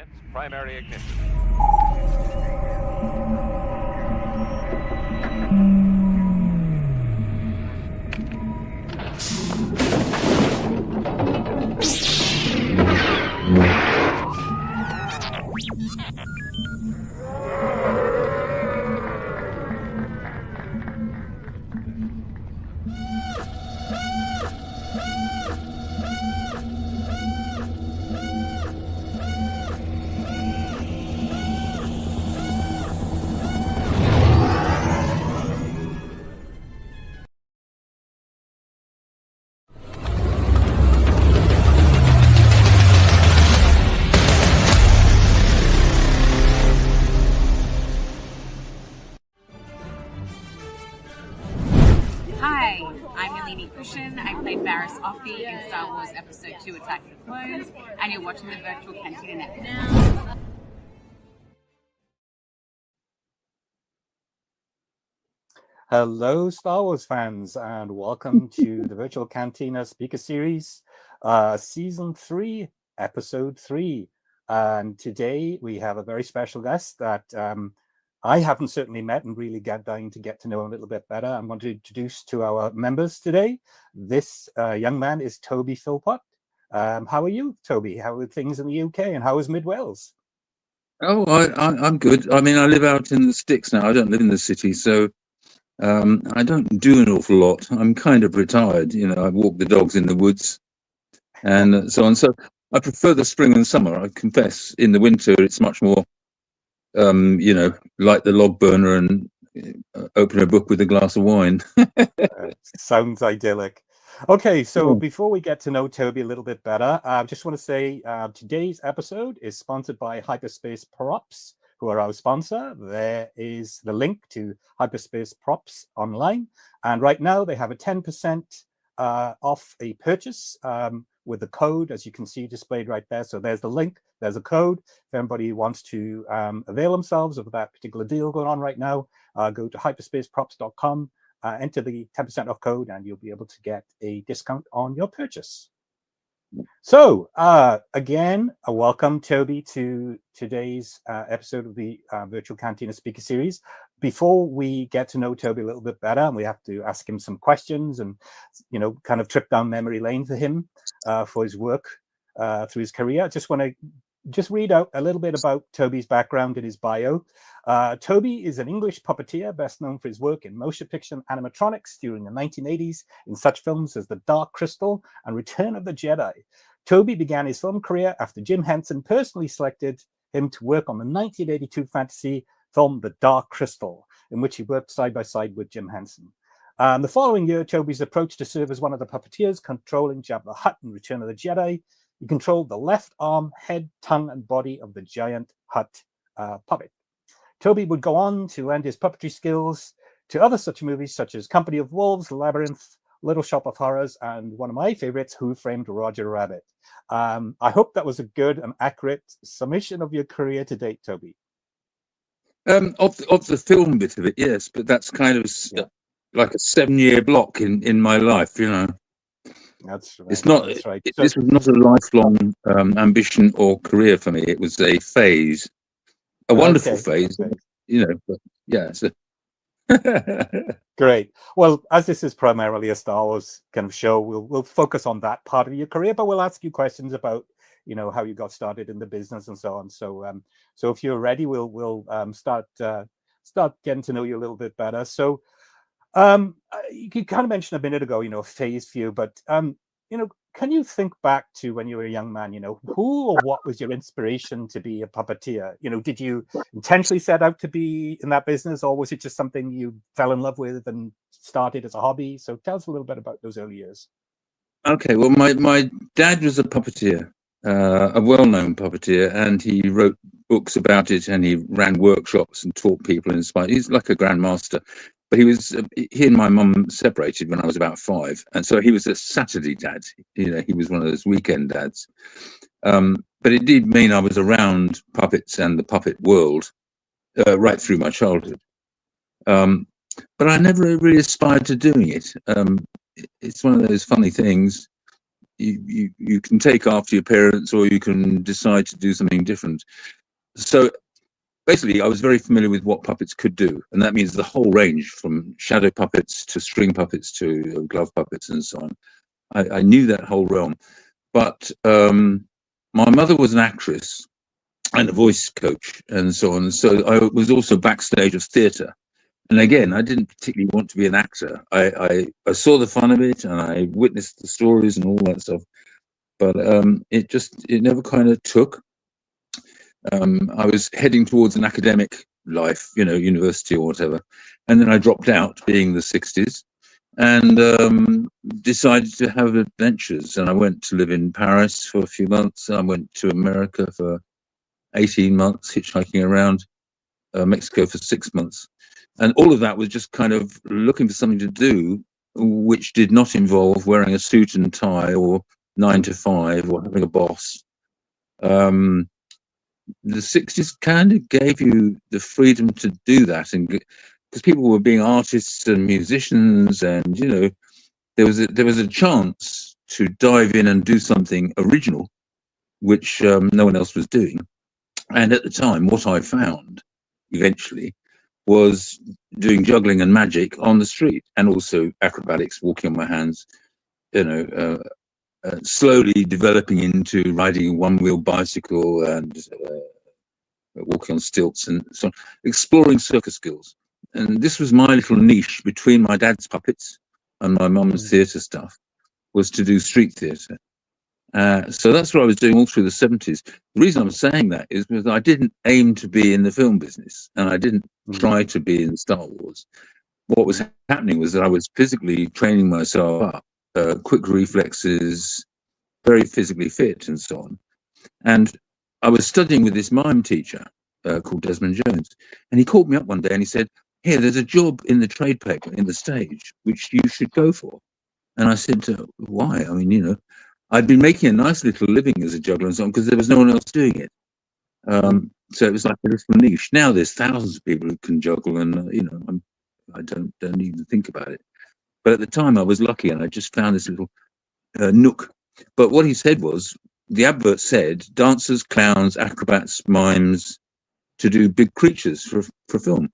Commence primary ignition. Hi, I'm Yeleni Kushin. I played Barriss Offee in Star Wars Episode 2 Attack of the Clones, and you're watching the Virtual Cantina Network. Hello, Star Wars fans, and welcome to the Virtual Cantina Speaker Series, Season 3, Episode 3. And today we have a very special guest that I haven't certainly met and really dying to get to know a little bit better. I'm going to introduce to our members today. This young man is Toby Philpott. How are you, Toby? How are things in the UK, and how is Mid Wales? Oh, I'm good. I mean, I live out in the sticks now. I don't live in the city, so I don't do an awful lot. I'm kind of retired. You know, I walk the dogs in the woods and so on. So I prefer the spring and summer. I confess, in the winter, it's much more, you know, light the log burner and open a book with a glass of wine. Sounds idyllic. Okay, so before we get to know Toby a little bit better, I just want to say today's episode is sponsored by Hyperspace Props, who are our sponsor. There is the link to Hyperspace Props online. And right now they have a 10% off a purchase with the code, as you can see displayed right there. So there's the link, there's a code. If anybody wants to avail themselves of that particular deal going on right now, go to hyperspaceprops.com. Enter the 10% off code and you'll be able to get a discount on your purchase. So again, welcome, Toby, to today's episode of the Virtual Cantina Speaker Series. Before we get to know Toby a little bit better, and we have to ask him some questions and, you know, kind of trip down memory lane for him for his work through his career. I just want to read out a little bit about Toby's background in his bio. Toby is an English puppeteer, best known for his work in motion picture animatronics during the 1980s in such films as The Dark Crystal and Return of the Jedi. Toby began his film career after Jim Henson personally selected him to work on the 1982 fantasy film The Dark Crystal, in which he worked side by side with Jim Henson. The following year, Toby's approached to serve as one of the puppeteers controlling Jabba the Hutt in Return of the Jedi. He controlled the left arm, head, tongue, and body of the giant Hutt puppet. Toby would go on to lend his puppetry skills to other such movies such as Company of Wolves, Labyrinth, Little Shop of Horrors, and one of my favorites, Who Framed Roger Rabbit. I hope that was a good and accurate summation of your career to date, Toby. Of the film bit of it, yes, but that's kind of like a 7-year block in my life, you know. That's right. It's not. That's right. This was not a lifelong ambition or career for me. It was a phase, a wonderful phase, you know. But yeah. So. Great. Well, as this is primarily a Star Wars kind of show, we'll focus on that part of your career, but we'll ask you questions about, you know, how you got started in the business and so on. So, so if you're ready, we'll start getting to know you a little bit better. So. You kind of mentioned a minute ago, you know, phase for you, but you know, can you think back to when you were a young man? You know, who or what was your inspiration to be a puppeteer? You know, did you intentionally set out to be in that business, or was it just something you fell in love with and started as a hobby? So tell us a little bit about those early years. Okay, well, my dad was a puppeteer, a well-known puppeteer, and he wrote books about it, and he ran workshops and taught people and inspired. He's like a grandmaster. But he and my mum separated when I was about 5. And so he was a Saturday dad. You know, he was one of those weekend dads. But it did mean I was around puppets and the puppet world right through my childhood. But I never really aspired to doing it. It's one of those funny things. you can take after your parents, or you can decide to do something different. So basically, I was very familiar with what puppets could do, and that means the whole range from shadow puppets to string puppets to glove puppets and so on. I knew that whole realm. But my mother was an actress and a voice coach and so on. So I was also backstage of theatre. And again, I didn't particularly want to be an actor. I saw the fun of it, and I witnessed the stories and all that stuff. But it never kind of took. I was heading towards an academic life, university or whatever. And then I dropped out, being the 60s, and decided to have adventures. And I went to live in Paris for a few months. I went to America for 18 months, hitchhiking around Mexico for 6 months. And all of that was just kind of looking for something to do, which did not involve wearing a suit and tie or 9 to 5 or having a boss. The 60s kind of gave you the freedom to do that, and because people were being artists and musicians, and there was a chance to dive in and do something original, which no one else was doing. And at the time, what I found eventually was doing juggling and magic on the street, and also acrobatics, walking on my hands, slowly developing into riding a one-wheel bicycle and walking on stilts and so on, exploring circus skills. And this was my little niche between my dad's puppets and my mum's theatre stuff, was to do street theatre. So that's what I was doing all through the 70s. The reason I'm saying that is because I didn't aim to be in the film business, and I didn't try to be in Star Wars. What was happening was that I was physically training myself up, quick reflexes, very physically fit and so on. And I was studying with this mime teacher called Desmond Jones, and he called me up one day and he said, "Here, there's a job in the trade paper, in the stage, which you should go for." And I said, "Why? I mean, I'd been making a nice little living as a juggler and so on, because there was no one else doing it. So it was like a little niche. Now there's thousands of people who can juggle, and I don't even think about it. But at the time, I was lucky, and I just found this little nook. But what he said was, the advert said dancers, clowns, acrobats, mimes, to do big creatures for film.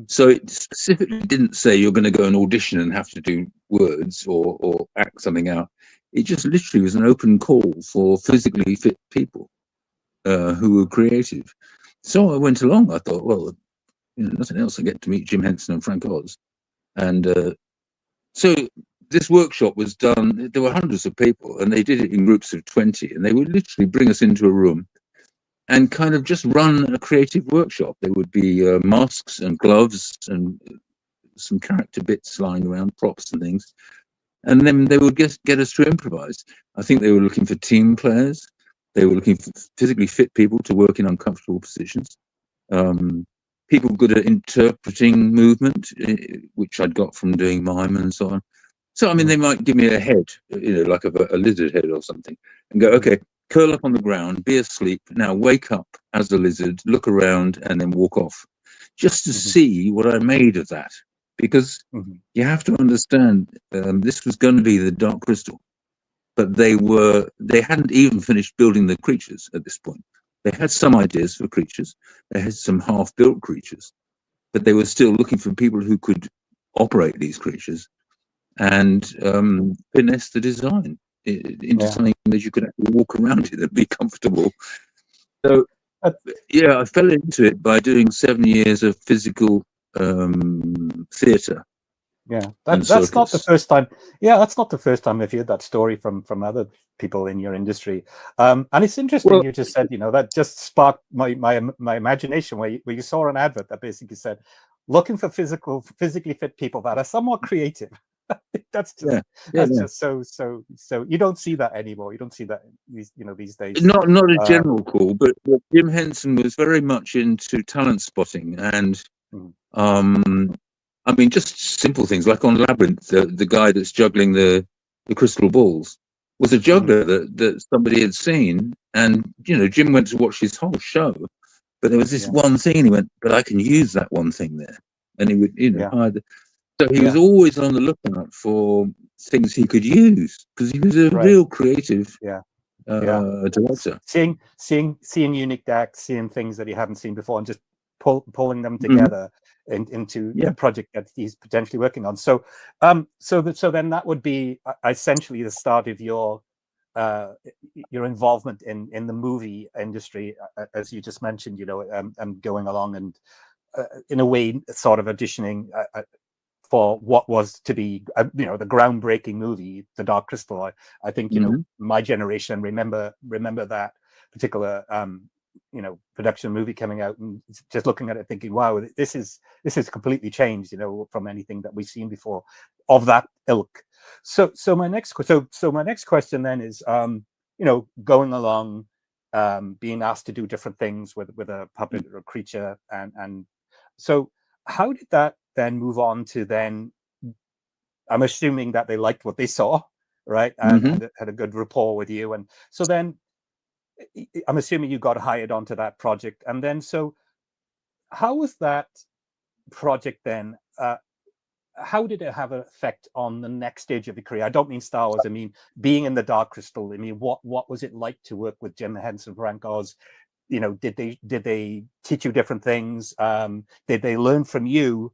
So it specifically didn't say you're going to go and audition and have to do words or act something out. It just literally was an open call for physically fit people who were creative. So I went along. I thought, well, nothing else. I get to meet Jim Henson and Frank Oz. And so this workshop was done. There were hundreds of people, and they did it in groups of 20. And they would literally bring us into a room and kind of just run a creative workshop. There would be masks and gloves and some character bits lying around, props and things. And then they would get us to improvise. I think they were looking for team players. They were looking for physically fit people to work in uncomfortable positions. People good at interpreting movement, which I'd got from doing mime and so on. So, I mean, they might give me a head, like a lizard head or something, and go, okay, curl up on the ground, be asleep. Now wake up as a lizard, look around, and then walk off, just to see what I made of that. Because you have to understand, this was going to be the Dark Crystal, but they hadn't even finished building the creatures at this point. They had some ideas for creatures. They had some half-built creatures, but they were still looking for people who could operate these creatures and finesse the design into something that you could actually walk around in and be comfortable. So, I fell into it by doing 7 years of physical theatre. That's not the first time. That's not the first time I've heard that story from other people in your industry. And it's interesting, you just said, that just sparked my imagination, where you saw an advert that basically said, looking for physically fit people that are somewhat creative. That's just so you don't see that anymore. You don't see that these days. Not a general call, but Jim Henson was very much into talent spotting, and I mean, just simple things like on Labyrinth, the guy that's juggling the crystal balls was a juggler that somebody had seen, and Jim went to watch his whole show, but there was this one thing, and he went, "But I can use that one thing there," and he would hire. So he was always on the lookout for things he could use, because he was a real creative director. Seeing unique decks, seeing things that he hadn't seen before, and just pulling them together into a project that he's potentially working on. So so then that would be essentially the start of your involvement in the movie industry, as you just mentioned, and going along and in a way sort of auditioning for what was to be the groundbreaking movie, The Dark Crystal. I think my generation remember that particular production movie coming out and just looking at it thinking, wow, this is completely changed from anything that we've seen before of that ilk. So my next question then is going along, being asked to do different things with a puppet or a creature, and so how did that then move on to then, I'm assuming that they liked what they saw, right? And had a good rapport with you. And so then I'm assuming you got hired onto that project. And then, so how was that project then? How did it have an effect on the next stage of your career? I don't mean Star Wars. I mean, being in the Dark Crystal. I mean, what was it like to work with Jim Henson, Frank Oz? Did they teach you different things? Did they learn from you?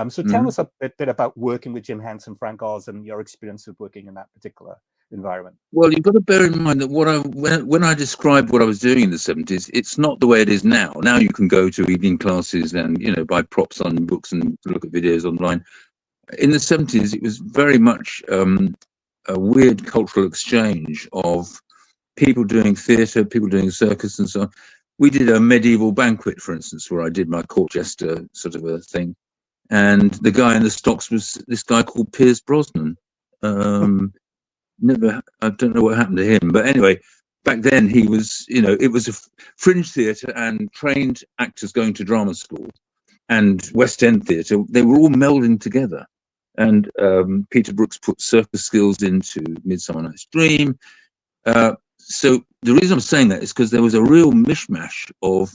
So tell us a bit about working with Jim Henson, Frank Oz, and your experience of working in that particular environment. Well, you've got to bear in mind that when I described what I was doing in the 70s, it's not the way it is now. Now you can go to evening classes and buy props on books and look at videos online. In the 70s, it was very much a weird cultural exchange of people doing theatre, people doing circus and so on. We did a medieval banquet, for instance, where I did my court jester sort of a thing. And the guy in the stocks was this guy called Pierce Brosnan. I don't know what happened to him, but anyway, back then he was, it was a fringe theatre and trained actors going to drama school and West End theatre. They were all melding together. And Peter Brooks put circus skills into Midsummer Night's Dream. So the reason I'm saying that is because there was a real mishmash of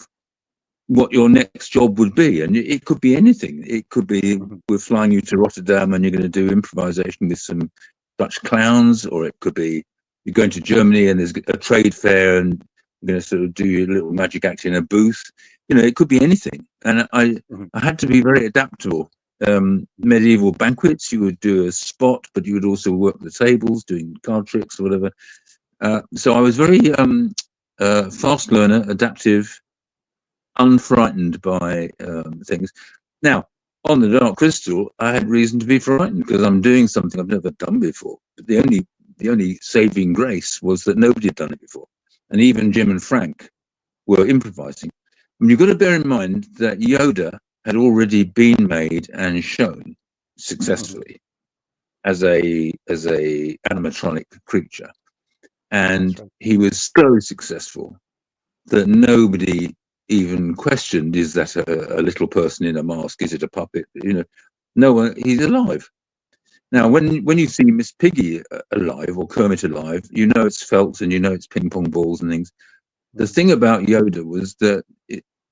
what your next job would be. And it could be anything. It could be we're flying you to Rotterdam and you're going to do improvisation with some Dutch clowns, or it could be you're going to Germany and there's a trade fair and you're going to sort of do your little magic act in a booth. It could be anything. And I had to be very adaptable. Medieval banquets, you would do a spot, but you would also work the tables, doing card tricks or whatever. So I was very fast learner, adaptive, unfrightened by things. Now, on the Dark Crystal, I had reason to be frightened because I'm doing something I've never done before. But the only saving grace was that nobody had done it before, and even Jim and Frank were improvising. And you've got to bear in mind that Yoda had already been made and shown successfully as a animatronic creature, and he was so successful that nobody even questioned, is that a little person in a mask? Is it a puppet? No one. He's alive. Now, when you see Miss Piggy alive or Kermit alive, it's felt and it's ping pong balls and things. The thing about Yoda was that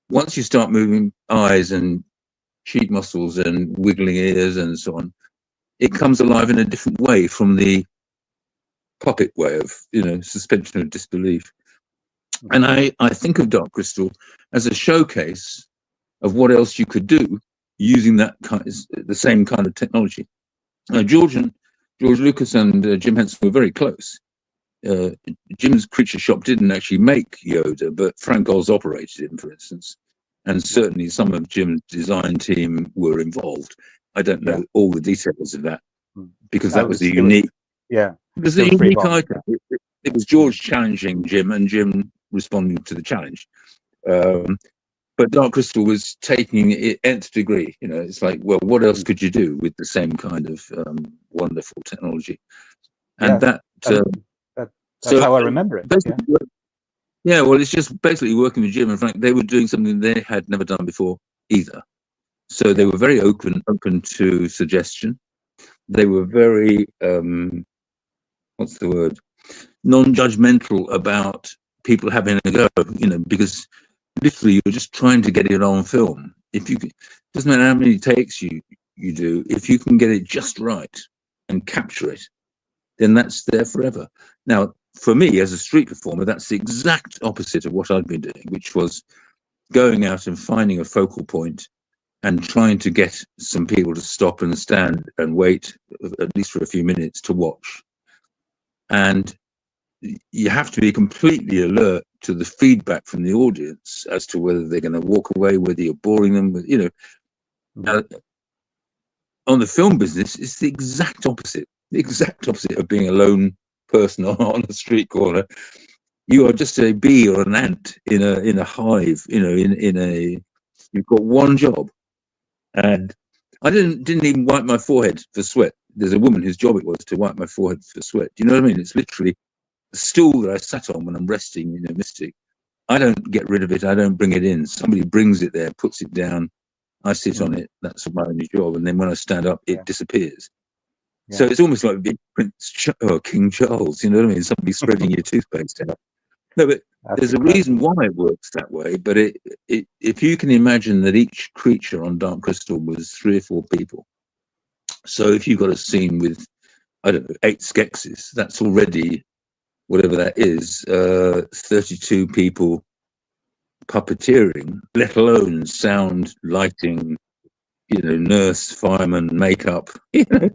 once you start moving eyes and cheek muscles and wiggling ears and so on, it comes alive in a different way from the puppet way of suspension of disbelief. And I think of Dark Crystal as a showcase of what else you could do using the same kind of technology. George Lucas and Jim Henson were very close. Jim's Creature Shop didn't actually make Yoda, but Frank Oz operated him, for instance. And certainly some of Jim's design team were involved. I don't know all the details of that because that was the unique. It was a unique item. It was George challenging Jim and Jim responding to the challenge. But Dark Crystal was taking it nth degree. It's like, well, what else could you do with the same kind of wonderful technology? And that's how I remember it. Well, it's just basically working with Jim and Frank. They were doing something they had never done before either. So they were very open to suggestion. They were very, non-judgmental about people having a go, because literally you're just trying to get it on film. Doesn't matter how many takes you do, if you can get it just right and capture it, then that's there forever. Now, for me as a street performer, that's the exact opposite of what I'd been doing, which was going out and finding a focal point and trying to get some people to stop and stand and wait, at least for a few minutes, to watch. And you have to be completely alert to the feedback from the audience as to whether they're going to walk away, whether you're boring them, you know. Now, on the film business, it's the exact opposite of being a lone person on a street corner. You are just a bee or an ant in a hive, you know, you've got one job. And I didn't even wipe my forehead for sweat. There's a woman whose job it was to wipe my forehead for sweat. Do you know what I mean? It's literally a stool that I sat on when I'm resting, you know, Mystic. I don't get rid of it. I don't bring it in. Somebody brings it there, puts it down. I sit on it. That's my only job. And then when I stand up, it disappears. Yeah. So it's almost like being King Charles. You know what I mean? Somebody spreading your toothpaste out. No, but there's a reason why it works that way. But if you can imagine that each creature on Dark Crystal was 3 or 4 people. So if you've got a scene with, I don't know, 8 Skeksis, that's already, whatever that is, 32 people puppeteering, let alone sound, lighting, you know, nurse, fireman, makeup, you know,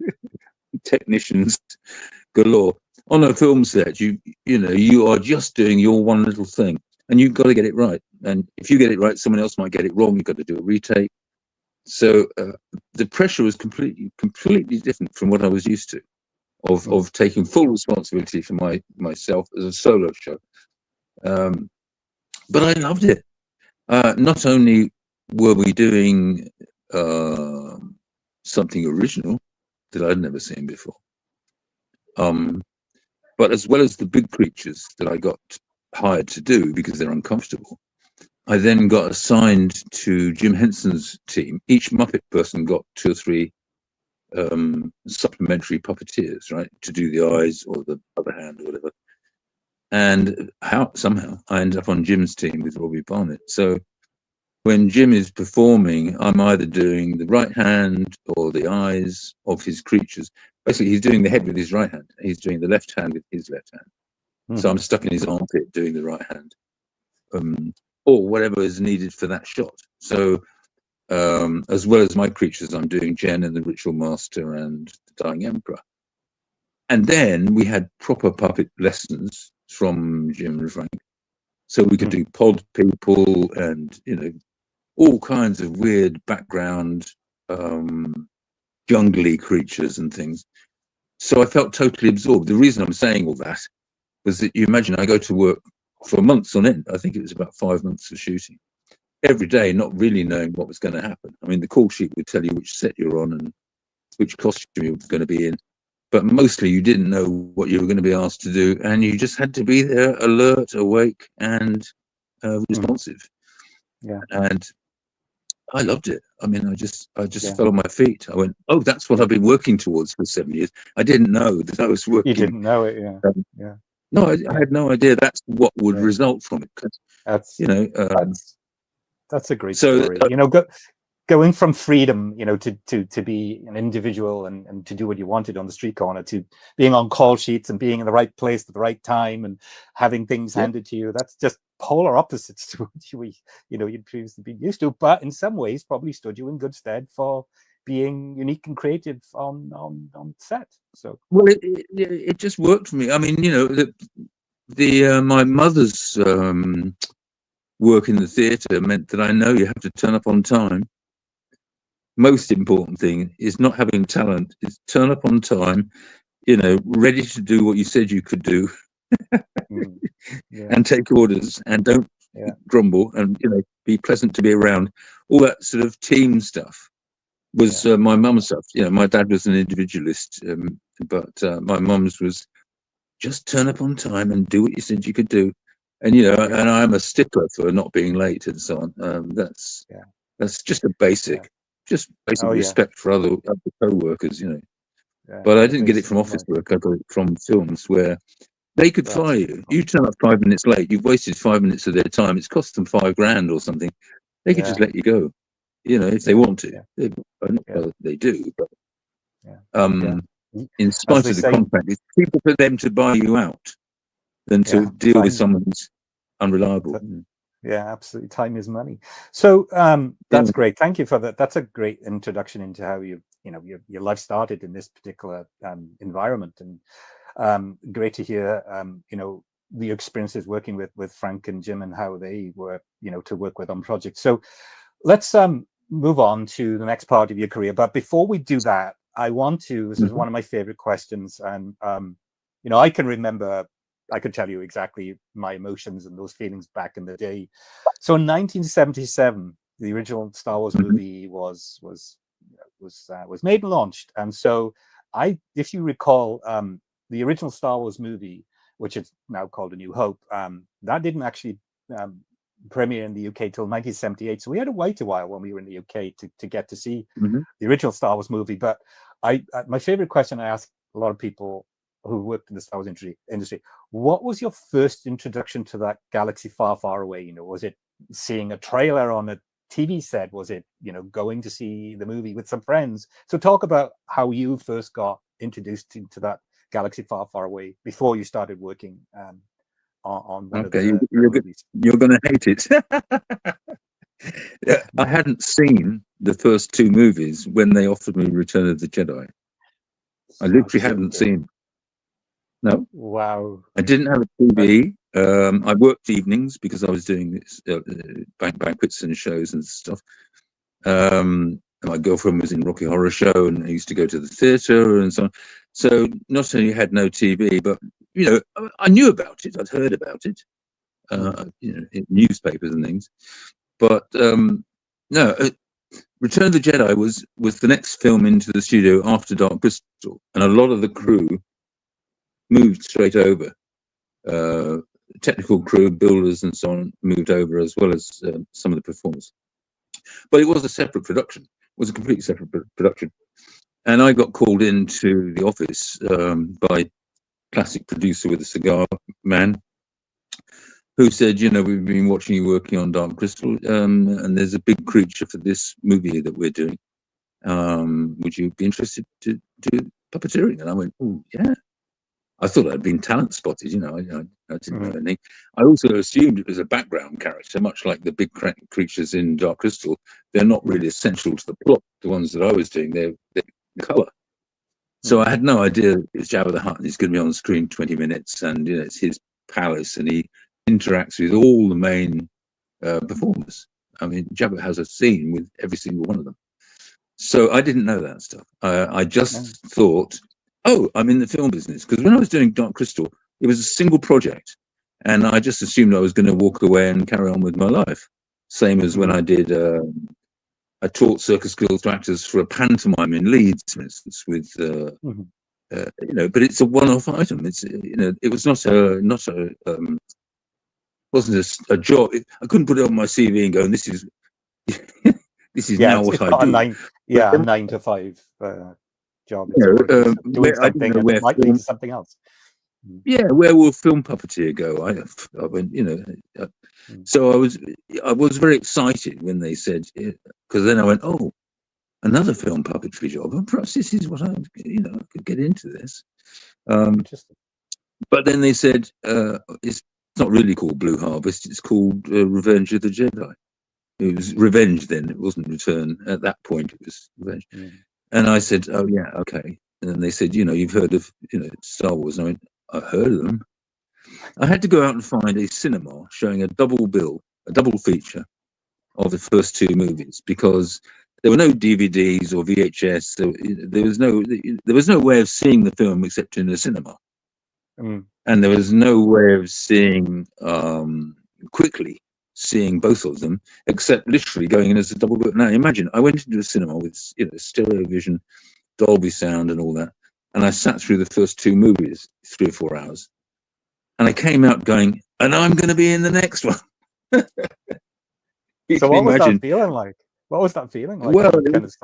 technicians galore. On a film set, you know, you are just doing your one little thing, and you've got to get it right. And if you get it right, someone else might get it wrong. You've got to do a retake. So the pressure was completely different from what I was used to, of taking full responsibility for myself as a solo show. But I loved it. Not only were we doing something original that I'd never seen before, but as well as the big creatures that I got hired to do because they're uncomfortable, I then got assigned to Jim Henson's team. Each Muppet person got 2 or 3 supplementary puppeteers, right, to do the eyes or the other hand or whatever. And somehow I ended up on Jim's team with Robbie Barnett. So when Jim is performing, I'm either doing the right hand or the eyes of his creatures. Basically, he's doing the head with his right hand. He's doing the left hand with his left hand. So I'm stuck in his armpit doing the right hand, or whatever is needed for that shot. So as well as my creatures, I'm doing Jen and the Ritual Master and the Dying Emperor. And then we had proper puppet lessons from Jim and Frank. So we could do pod people and, you know, all kinds of weird background, jungly creatures and things. So I felt totally absorbed. The reason I'm saying all that was that you imagine I go to work for months on end. I think it was about 5 months of shooting every day, not really knowing what was going to happen. I mean, the call sheet would tell you which set you're on and which costume you were going to be in, but mostly you didn't know what you were going to be asked to do, and you just had to be there, alert, awake, and responsive. Yeah, and I loved it. I mean, I just fell on my feet. I went, oh, that's what I've been working towards for 7 years. I didn't know that I was working. You didn't know it, yeah. No, I had no idea that's what would result from it. That's, you know, that's a great story. You know, going from freedom, you know, to be an individual and to do what you wanted on the street corner, to being on call sheets and being in the right place at the right time and having things handed to you. That's just polar opposites to what you'd previously been used to, but in some ways probably stood you in good stead for being unique and creative on set. So well, it just worked for me. I mean, you know, my mother's work in the theatre meant that I know you have to turn up on time. Most important thing is not having talent, is turn up on time, you know, ready to do what you said you could do. And take orders, and don't grumble, and, you know, be pleasant to be around. All that sort of team stuff was my mum's stuff. You know, my dad was an individualist, but my mum's was just turn up on time and do what you said you could do. And, you know, and I'm a stickler for not being late and so on. That's just a basic, respect for other co-workers, you know. But I didn't get it from office work. I got it from films where they could fire you. You turn up 5 minutes late, you've wasted 5 minutes of their time. It's cost them $5,000 or something. They could just let you go, you know, if they want to. They do. But, in as spite they of the say, contract. It's cheaper for them to buy you out than to deal with someone who's unreliable. Yeah, absolutely. Time is money. So that's great. Thank you for that. That's a great introduction into how your life started in this particular environment, and great to hear the experiences working with Frank and Jim and how they were to work with on projects. So let's move on to the next part of your career. But before we do that, I want to. This is one of my favorite questions, and I can remember. I could tell you exactly my emotions and those feelings back in the day. So in 1977, the original Star Wars movie was made and launched, and so if you recall, the original Star Wars movie, which is now called A New Hope, that didn't actually premiere in the UK till 1978. So we had to wait a while when we were in the UK to get to see the original Star Wars movie. But my favorite question I ask a lot of people who worked in the Star Wars industry, what was your first introduction to that galaxy far, far away? Was it seeing a trailer on a TV set? Was it, going to see the movie with some friends? So talk about how you first got introduced to that galaxy far, far away before you started working on one of the movies. You're going to hate it. I hadn't seen the first two movies when they offered me Return of the Jedi. I literally hadn't seen. No. Wow. I didn't have a TV. I worked evenings because I was doing this banquets and shows and stuff. My girlfriend was in Rocky Horror Show, and I used to go to the theatre and so on. So not only had no TV, but I knew about it. I'd heard about it, in newspapers and things. But no, Return of the Jedi was the next film into the studio after Dark Crystal, and a lot of the crew moved straight over. Technical crew, builders, and so on moved over, as well as some of the performers. But it was a separate production. It was a completely separate production. And I got called into the office by classic producer with a cigar man, who said, we've been watching you working on Dark Crystal, and there's a big creature for this movie that we're doing. Would you be interested to do puppeteering? And I went, oh, yeah. I thought I'd been talent spotted, I didn't know anything. I also assumed it was a background character, much like the big creatures in Dark Crystal. They're not really essential to the plot. The ones that I was doing, they're colour. So I had no idea it's Jabba the Hutt, and he's going to be on the screen 20 minutes, and it's his palace, and he interacts with all the main performers. I mean, Jabba has a scene with every single one of them. So I didn't know that stuff. I just thought, oh, I'm in the film business. Because when I was doing Dark Crystal, it was a single project. And I just assumed I was going to walk away and carry on with my life. Same as when I did, I taught circus skills to actors for a pantomime in Leeds, for instance, with, but it's a one-off item. It's, it was wasn't a job. I couldn't put it on my CV and go, and this is, this is now what I do. A 9 to 5 job. Doing something and it might lead to something else. Yeah, where will film puppeteer go? I went, So I was very excited when they said, because then I went, oh, another film puppetry job. And perhaps this is what I could get into this. But then they said it's not really called Blue Harvest. It's called Revenge of the Jedi. It was Revenge then. It wasn't Return. At that point, it was Revenge. And I said, oh, yeah, okay. And then they said, you've heard of, Star Wars. And I went, I've heard of them. I had to go out and find a cinema showing a double feature of the first two movies, because there were no DVDs or VHS. So there was no way of seeing the film except in a cinema. And there was no way of seeing quickly seeing both of them, except literally going in as a double book. Now imagine, I went into a cinema with stereo vision, Dolby sound and all that, and I sat through the first two movies 3 or 4 hours, and I came out going, and I'm going to be in the next one. So what was that feeling like? What was that feeling like? Well, it was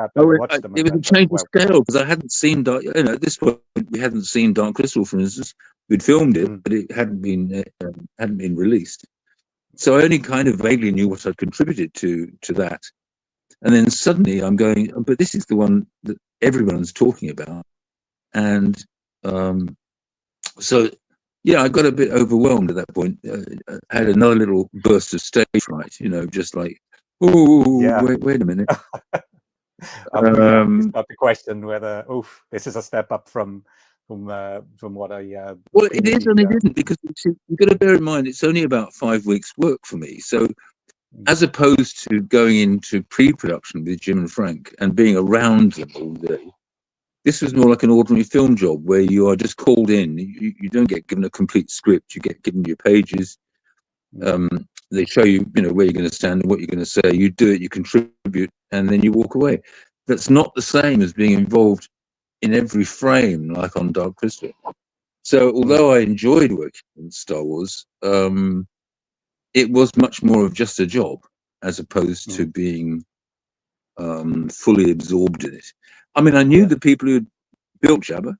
a change of scale, because I hadn't seen at this point we hadn't seen Dark Crystal, for instance. We'd filmed it, but it hadn't been released. So I only kind of vaguely knew what I'd contributed to that. And then suddenly I'm going, but this is the one that everyone's talking about. And so, yeah, I got a bit overwhelmed at that point. I had another little burst of stage fright, just like, oh, Yeah. wait a minute. It's not the question whether, this is a step up from what I. Well, it is and it isn't, because you've got to bear in mind it's only about 5 weeks' work for me. So, as opposed to going into pre-production with Jim and Frank and being around them all day, this was more like an ordinary film job where you are just called in. You don't get given a complete script. You get given your pages. They show you, where you're going to stand and what you're going to say. You do it, you contribute, and then you walk away. That's not the same as being involved in every frame, like on Dark Crystal. So, although I enjoyed working on Star Wars, it was much more of just a job as opposed to being fully absorbed in it. I mean, I knew the people who built Jabba.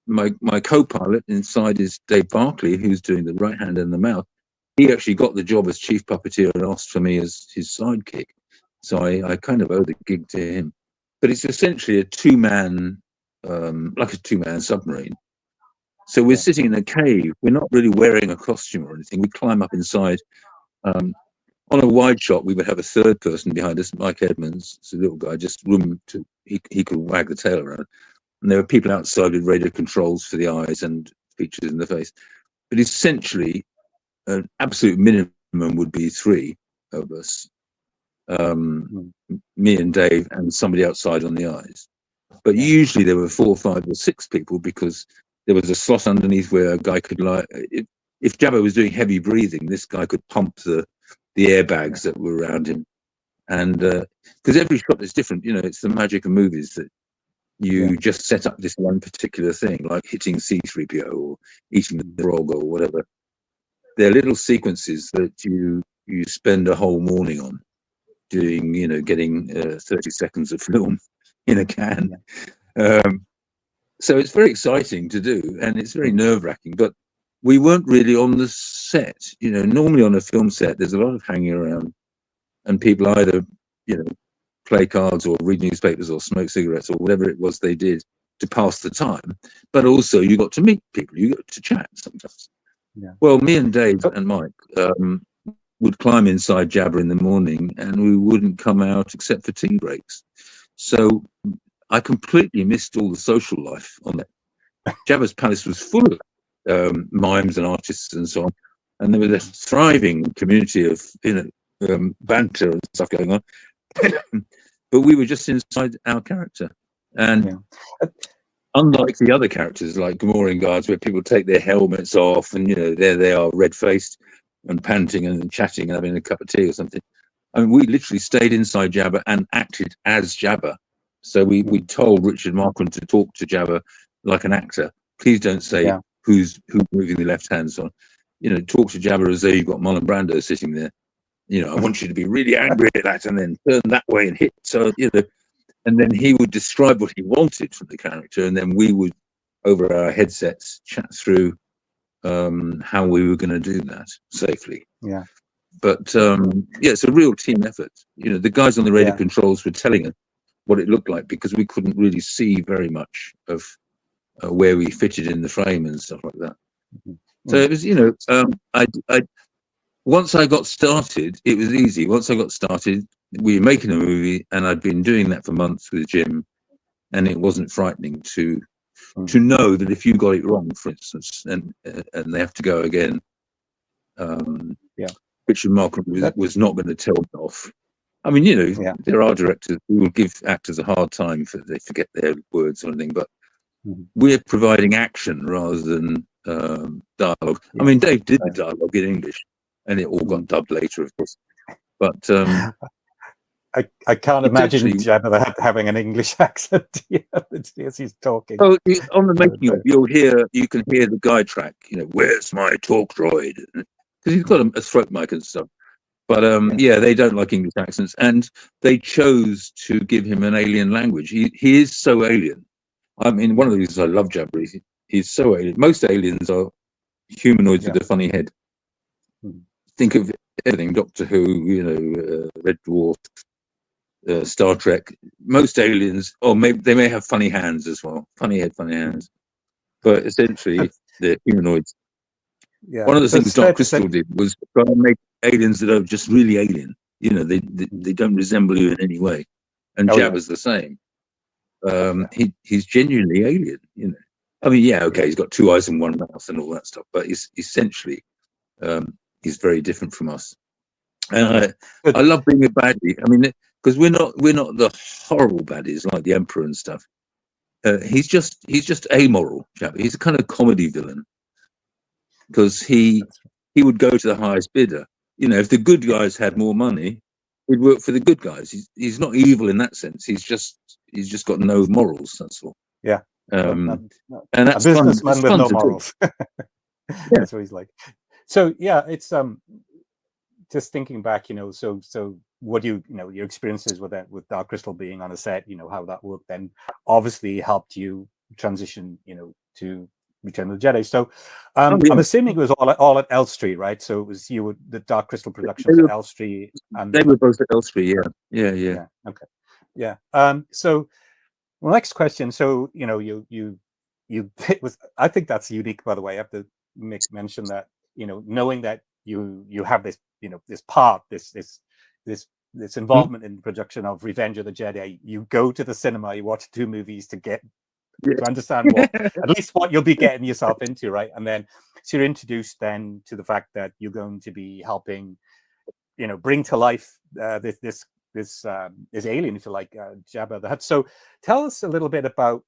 My co-pilot inside is Dave Barclay, who's doing the right hand and the mouth. He actually got the job as chief puppeteer and asked for me as his sidekick. So I kind of owe the gig to him. But it's essentially a two-man, like a two-man submarine. So we're sitting in a cave. We're not really wearing a costume or anything. We climb up inside. On a wide shot, we would have a third person behind us, Mike Edmonds. It's a little guy, just room to he could wag the tail around. And there were people outside with radio controls for the eyes and features in the face. But essentially, an absolute minimum would be 3 of us, me and Dave and somebody outside on the eyes. But usually there were 4, 5 or 6 people, because there was a slot underneath where a guy could lie. If Jabba was doing heavy breathing, this guy could pump the airbags that were around him. And because every shot is different, it's the magic of movies that you just set up this one particular thing, like hitting C-3PO or eating the frog or whatever. They're little sequences that you spend a whole morning on doing, getting 30 seconds of film in a can. So it's very exciting to do, and it's very nerve-wracking. But we weren't really on the set. Normally on a film set, there's a lot of hanging around, and people either, play cards or read newspapers or smoke cigarettes or whatever it was they did to pass the time. But also you got to meet people, you got to chat sometimes. Well, me and Dave and Mike would climb inside Jabba in the morning, and we wouldn't come out except for tea breaks. So I completely missed all the social life on that. Jabba's palace was full of mimes and artists and so on, and there was a thriving community of banter and stuff going on. But we were just inside our character, and unlike the other characters like Gamorrean guards, where people take their helmets off and there they are, red-faced and panting and chatting and having a cup of tea or something. I mean, we literally stayed inside Jabba and acted as Jabba. So we told Richard Marquand to talk to Jabba like an actor. Please don't say who's moving the left hand. So, talk to Jabba as though you've got Marlon Brando sitting there. I want you to be really angry at that and then turn that way and hit. So, and then he would describe what he wanted from the character, and then we would, over our headsets, chat through how we were going to do that safely. But it's a real team effort. The guys on the radio controls were telling us what it looked like, because we couldn't really see very much of where we fitted in the frame and stuff like that. So it was, once I got started, it was easy. Once I got started, we were making a movie, and I'd been doing that for months with Jim, and it wasn't frightening to know that if you got it wrong, for instance, and they have to go again, Richard Markham was not going to tell them off. I mean, there are directors who will give actors a hard time if they forget their words or anything, but we're providing action rather than dialogue. I mean, Dave did the dialogue in English, and it all got dubbed later, of course. But I can't imagine Jabba having an English accent as he's talking. Oh, on the making of, you can hear the guide track. Where's my talk droid? Because he's got a throat mic and stuff. But they don't like English accents, and they chose to give him an alien language. He is so alien. I mean, one of the reasons I love Jabba is he's so alien. Most aliens are humanoids with a funny head. Think of everything: Doctor Who, Red Dwarf, Star Trek, most aliens, or maybe they may have funny hands as well, funny head, funny hands, but essentially they're humanoids. Yeah. One of the So things it's fair Dark to say. Crystal did was try and make aliens that are just really alien. You know, they don't resemble you in any way, and Oh, yeah. Jabba's the same. Yeah. He's genuinely alien. You know, I mean, yeah, okay, he's got 2 eyes and 1 mouth and all that stuff, but he's essentially he's very different from us. And I love being a baddie. I mean, because we're not the horrible baddies like the Emperor and stuff. He's just amoral. Jabba. He's a kind of comedy villain because he would go to the highest bidder. You know, if the good guys had more money, he'd work for the good guys. He's not evil in that sense. He's just got no morals. That's all. Yeah. And A that's fun. businessman It's with fun no to do. morals. Yeah. That's what he's like. So yeah, it's just thinking back, you know, so what you know, your experiences with that, with Dark Crystal being on a set, you know, how that worked, then obviously helped you transition, you know, to Return of the Jedi. So I'm assuming it was all at Elstree, right? So it was the Dark Crystal production was at Elstree, and they were both at Elstree. Yeah. Okay. Yeah. So well, next question. So you know, you it was. I think that's unique, by the way. I have to mention that, you know, knowing that you have this, you know, this part, this involvement in the production of Revenge of the Jedi. You go to the cinema, you watch 2 movies to get to understand what at least what you'll be getting yourself into, right? And then so you're introduced then to the fact that you're going to be helping, you know, bring to life this alien, if you like, Jabba the Hutt. So tell us a little bit about,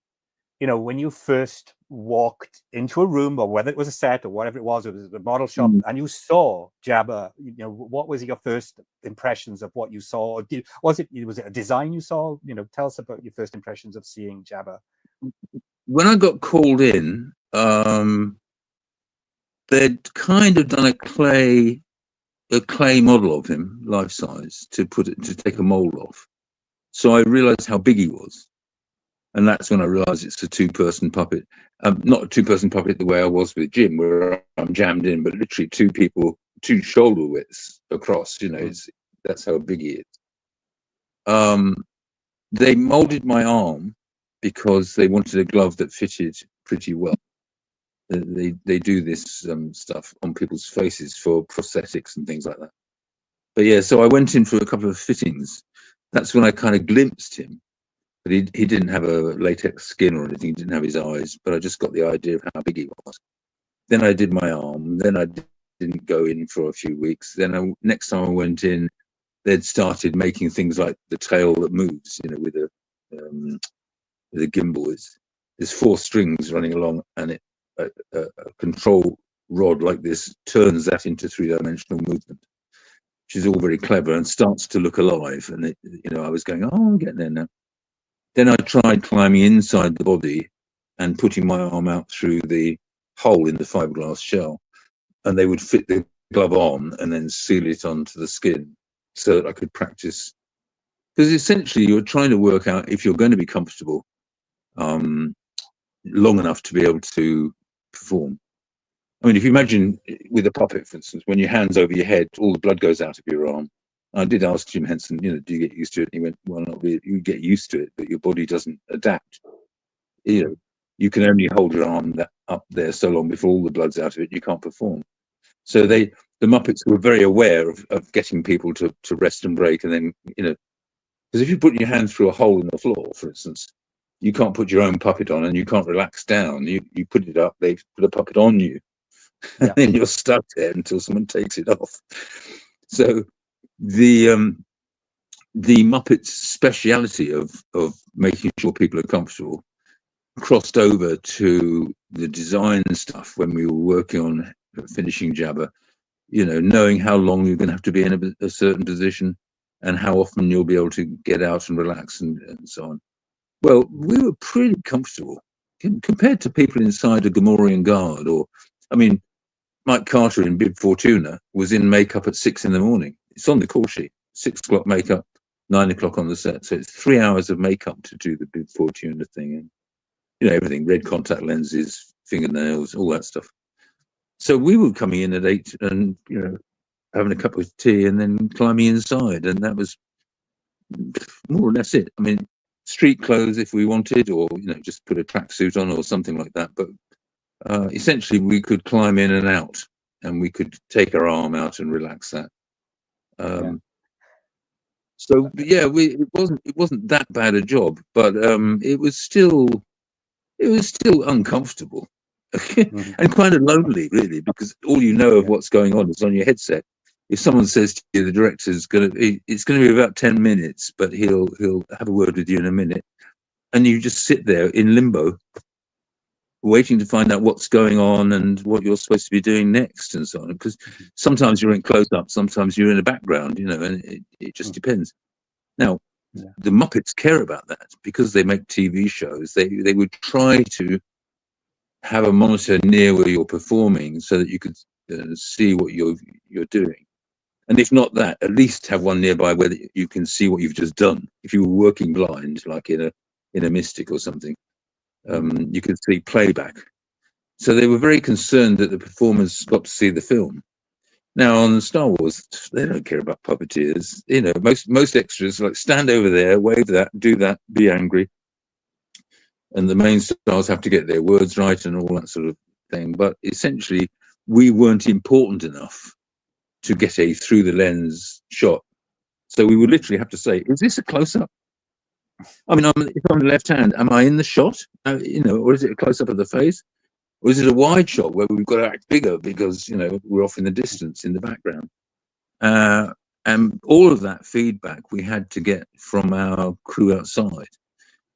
you know, when you first walked into a room, or whether it was a set or whatever it was a model shop, and you saw Jabba. You know, what was your first impressions of what you saw? Was it a design you saw? You know, tell us about your first impressions of seeing Jabba. When I got called in, they'd kind of done a clay model of him, life size, to take a mold off. So I realized how big he was. And that's when I realized it's a 2-person puppet. Not a 2-person puppet the way I was with Jim, where I'm jammed in, but literally 2 people, 2 shoulder widths across. You know, that's how big he is. They molded my arm because they wanted a glove that fitted pretty well. They do this stuff on people's faces for prosthetics and things like that. But yeah, so I went in for a couple of fittings. That's when I kind of glimpsed him. But he didn't have a latex skin or anything. He didn't have his eyes. But I just got the idea of how big he was. Then I did my arm. Then I didn't go in for a few weeks. Then next time I went in, they'd started making things like the tail that moves, you know, with a gimbal. There's 4 strings running along, and a control rod like this turns that into 3-dimensional movement, which is all very clever and starts to look alive. And you know, I was going, oh, I'm getting there now. Then I tried climbing inside the body and putting my arm out through the hole in the fiberglass shell, and they would fit the glove on and then seal it onto the skin so that I could practice. Because essentially you're trying to work out if you're going to be comfortable long enough to be able to perform. I mean, if you imagine with a puppet, for instance, when your hand's over your head, all the blood goes out of your arm. I did ask Jim Henson, you know, do you get used to it? And he went, well, not really. You get used to it, but your body doesn't adapt. You know, you can only hold your arm up there so long before all the blood's out of it. You can't perform. So the Muppets were very aware of getting people to rest and break, and then, you know, because if you put your hand through a hole in the floor, for instance, you can't put your own puppet on, and you can't relax down. You put it up, they put a puppet on you, and then you're stuck there until someone takes it off. So the Muppets' speciality of making sure people are comfortable crossed over to the design stuff when we were working on finishing Jabba. You know, knowing how long you're going to have to be in a certain position and how often you'll be able to get out and relax and so on. Well, we were pretty comfortable compared to people inside a Gamorrean guard. Or, I mean, Mike Carter in Bib Fortuna was in makeup at 6 a.m. It's on the call sheet. 6 o'clock makeup, 9 o'clock on the set. So it's 3 hours of makeup to do the Bib Fortuna thing. And, you know, everything, red contact lenses, fingernails, all that stuff. So we were coming in at 8 and, you know, having a cup of tea and then climbing inside. And that was more or less it. I mean, street clothes if we wanted, or just put a tracksuit on or something like that. But essentially, we could climb in and out, and we could take our arm out and relax that. So yeah, it wasn't that bad a job, but it was still uncomfortable and kind of lonely, really, because all you know of what's going on is on your headset. If someone says to you, the director's it's going to be about 10 minutes, but he'll have a word with you in a minute, and you just sit there in limbo, waiting to find out what's going on and what you're supposed to be doing next, and so on. Because sometimes you're in close up, sometimes you're in the background, and it just depends. Now, the Muppets care about that because they make TV shows. They would try to have a monitor near where you're performing so that you could see what you're doing. And if not that, at least have one nearby where you can see what you've just done. If you were working blind, like in a Mystic or something, you could see playback. So they were very concerned that the performers got to see the film. Now on Star Wars, they don't care about puppeteers. Most extras like stand over there, wave that, do that, be angry, and the main stars have to get their words right and all that sort of thing. But essentially, we weren't important enough to get a through the lens shot. So we would literally have to say, "Is this a close up? I mean, if I'm the left hand, am I in the shot? Or is it a close up of the face? Or is it a wide shot where we've got to act bigger because we're off in the distance in the background?" And all of that feedback we had to get from our crew outside.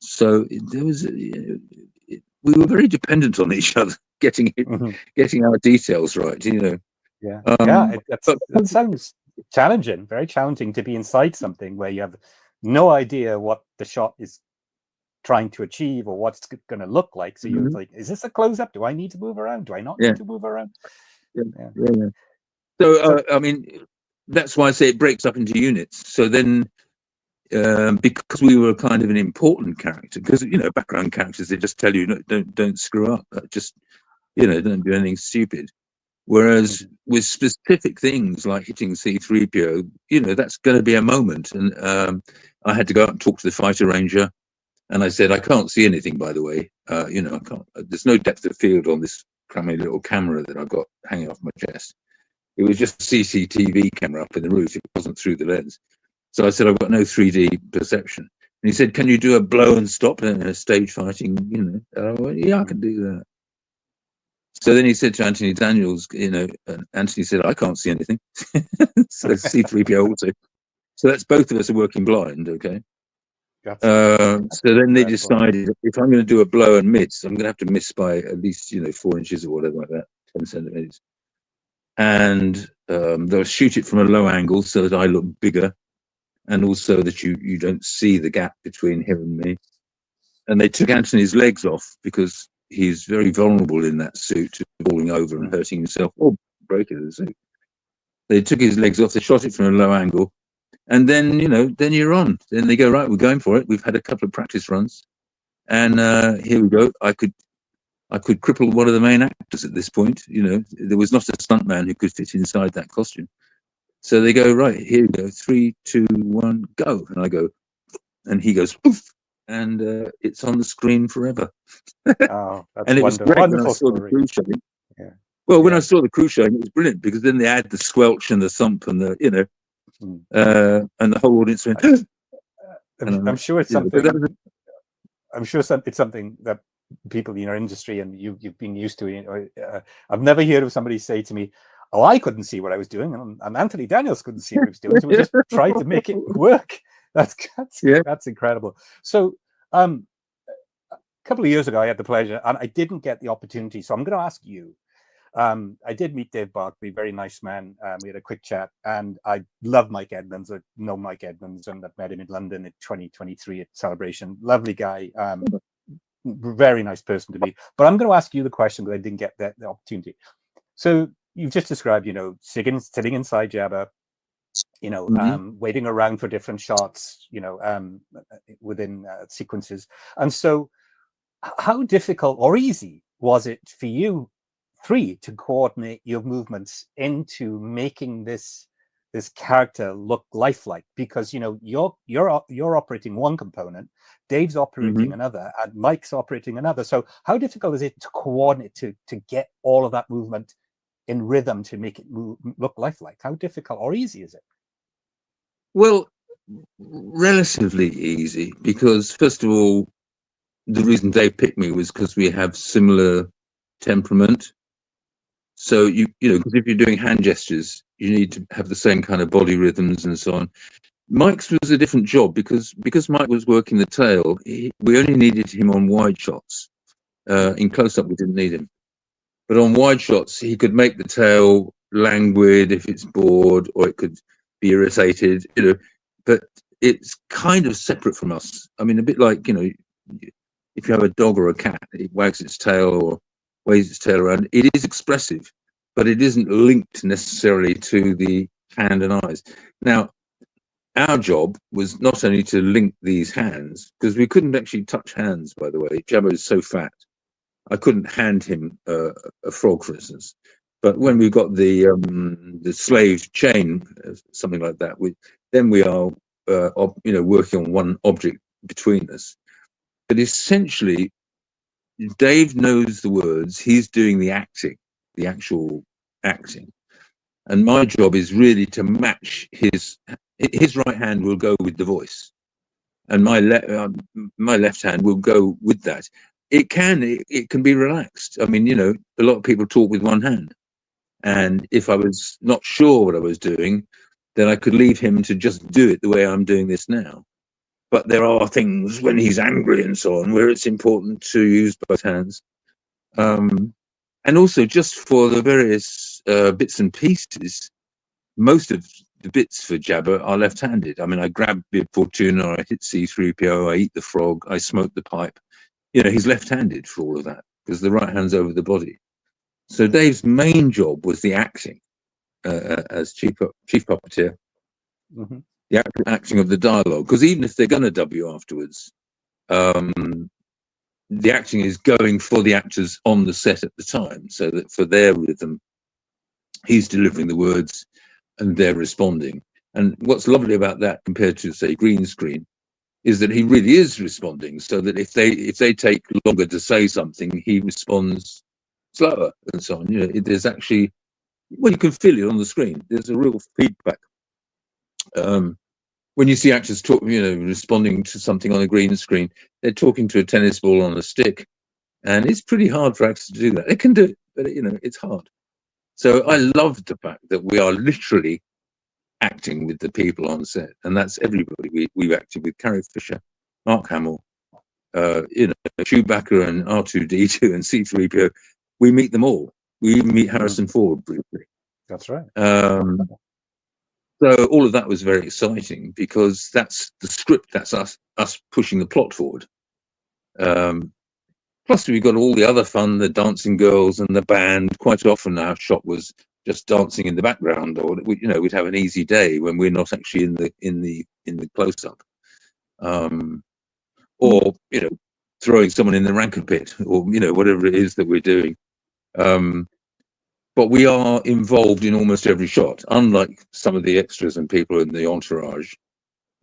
So there was we were very dependent on each other, getting our details right. That sounds challenging, very challenging to be inside something where you have no idea what the shot is trying to achieve or what's going to look like. So you're like, is this a close-up? Do I need to move around? Do I not need to move around? So I mean, that's why I say it breaks up into units. So then because we were kind of an important character, because background characters, they just tell you don't screw up, just don't do anything stupid. Whereas with specific things like hitting C-3PO, that's going to be a moment. And I had to go out and talk to the fighter ranger, and I said, I can't see anything, by the way. I can't. There's no depth of field on this crummy little camera that I've got hanging off my chest. It was just a CCTV camera up in the roof. It wasn't through the lens. So I said, I've got no 3D perception. And he said, can you do a blow and stop in a stage fighting? And I went, yeah, I can do that. So then he said to Anthony Daniels, and Anthony said, I can't see anything. So C-3PO also. So that's both of us are working blind, okay? So then they decided, if I'm going to do a blow and miss, I'm going to have to miss by at least, 4 inches or whatever like that, 10 centimeters. And they'll shoot it from a low angle so that I look bigger, and also that you don't see the gap between him and me. And they took Anthony's legs off because he's very vulnerable in that suit, falling over and hurting himself or breaking the suit. They took his legs off, they shot it from a low angle, and then then you're on. Then they go, right, we're going for it. We've had a couple of practice runs, and here we go. I could cripple one of the main actors at this point. There was not a stuntman who could fit inside that costume. So they go, right, here we go, 3, 2, 1, go. And I go, and he goes, poof, and it's on the screen forever. Oh, that's and it was great when I saw the crew showing. Yeah. Well, when I saw the crew showing, it was brilliant because then they add the squelch and the thump and the, and the whole audience went. I'm sure it's something. I'm sure it's something that people in your industry and you've been used to. I've never heard of somebody say to me, "Oh, I couldn't see what I was doing," and Anthony Daniels couldn't see what he was doing, so we just tried to make it work. That's incredible. So, a couple of years ago, I had the pleasure, and I didn't get the opportunity. So I'm going to ask you. I did meet Dave Barkley, very nice man. We had a quick chat, and I love Mike Edmonds. I know Mike Edmonds, and I've met him in London in 2023 at Celebration. Lovely guy, very nice person to meet. But I'm going to ask you the question because I didn't get the opportunity. So you've just described, sitting inside Jabba, waiting around for different shots, within sequences. And so, how difficult or easy was it for you three to coordinate your movements into making this this character look lifelike? Because you're operating one component, Dave's operating another, and Mike's operating another. So how difficult is it to coordinate to get all of that movement in rhythm to make it look lifelike? How difficult or easy is it? Well, relatively easy, because first of all, the reason Dave picked me was because we have similar temperament. So you know, because if you're doing hand gestures, you need to have the same kind of body rhythms and so on. Mike's was a different job because Mike was working the tail. We only needed him on wide shots. In close up, we didn't need him, but on wide shots, he could make the tail languid if it's bored, or it could be irritated. You know, but it's kind of separate from us. I mean, a bit like, you know, if you have a dog or a cat, it wags its tail or waves its tail around. It is expressive, but it isn't linked necessarily to the hand and eyes. Now, our job was not only to link these hands, because we couldn't actually touch hands, by the way. Jabba is so fat. I couldn't hand him a frog, for instance. But when we got the slave chain, something like that, then we are, you know, working on one object between us. But essentially, Dave knows the words. He's doing the acting, the actual acting. And my job is really to match his right hand will go with the voice, and my left hand will go with that. It can be relaxed. I mean, you know, a lot of people talk with one hand, and if I was not sure what I was doing, then I could leave him to just do it the way I'm doing this now. But there are things when he's angry and so on where it's important to use both hands. And also, just for the various bits and pieces, most of the bits for Jabba are left-handed. I mean, I grab Bib Fortuna, I hit C-3PO, I eat the frog, I smoke the pipe. You know, he's left-handed for all of that because the right hand's over the body. So Dave's main job was the acting as chief puppeteer, the actual acting of the dialogue. Because even if they're going to dub you afterwards, the acting is going for the actors on the set at the time, so that for their rhythm, he's delivering the words and they're responding. And what's lovely about that compared to, say, green screen, is that he really is responding, so that if they take longer to say something, he responds slower and so on. You know, there's actually, well, you can feel it on the screen. There's a real feedback. When you see actors talk, you know, responding to something on a green screen, they're talking to a tennis ball on a stick, and it's pretty hard for actors to do that. They can do it, but you know, it's hard. So I love the fact that we are literally acting with the people on set, and that's everybody. We've acted with Carrie Fisher, Mark Hamill, you know, Chewbacca and R2D2 and C-3PO. We meet them all. We even meet Harrison Ford briefly. That's right. So all of that was very exciting because that's the script. That's us pushing the plot forward. Plus, we got all the other fun, the dancing girls and the band. Quite often, our shot was just dancing in the background, or you know, we'd have an easy day when we're not actually in the close up, or you know, throwing someone in the rancor pit, or you know, whatever it is that we're doing. But we are involved in almost every shot, unlike some of the extras and people in the entourage.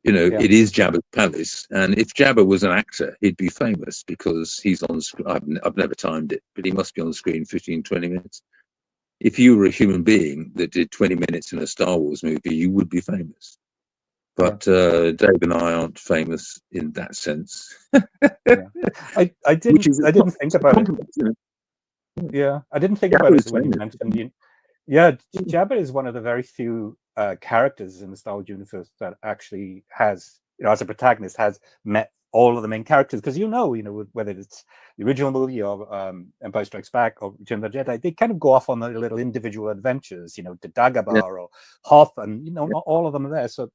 You know, It is Jabba's palace, and if Jabba was an actor, he'd be famous because he's on screen. I've never timed it, but he must be on screen 15, 20 minutes. If you were a human being that did 20 minutes in a Star Wars movie, you would be famous. But Dave and I aren't famous in that sense. I didn't think about it. You know? Yeah, I didn't think about it when you mentioned. Jabba is one of the very few characters in the Star Wars universe that actually has, you know, as a protagonist, has met all of the main characters. Because you know, whether it's the original movie or Empire Strikes Back or Return of the Jedi, they kind of go off on their little individual adventures, you know, to Dagobah or Hoth, and you know, not all of them are there. So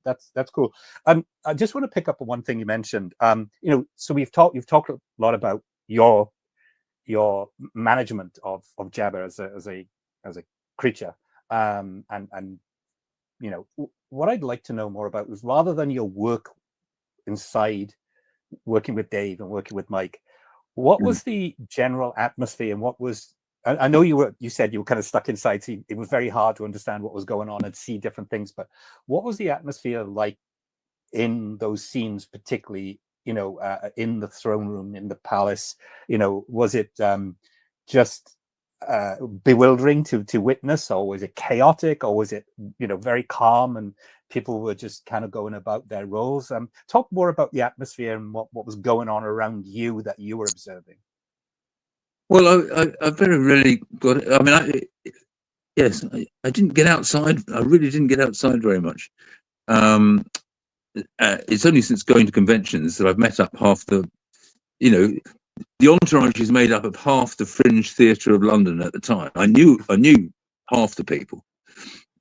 that's cool. I just want to pick up on one thing you mentioned. You know, so you've talked a lot about your management of Jabba as a creature, and you know, what I'd like to know more about is, rather than your work inside, working with Dave and working with Mike, what was the general atmosphere, and what was I know you said you were kind of stuck inside, so it was very hard to understand what was going on and see different things. But what was the atmosphere like in those scenes, particularly, in the throne room, in the palace? Was it just bewildering to witness, or was it chaotic, or was it very calm and people were just kind of going about their roles? Talk more about the atmosphere and what was going on around you that you were observing. Well, I very rarely got it. I mean, I didn't get outside. I really didn't get outside very much. It's only since going to conventions that I've met up half the, the entourage is made up of half the fringe theatre of London at the time. I knew half the people,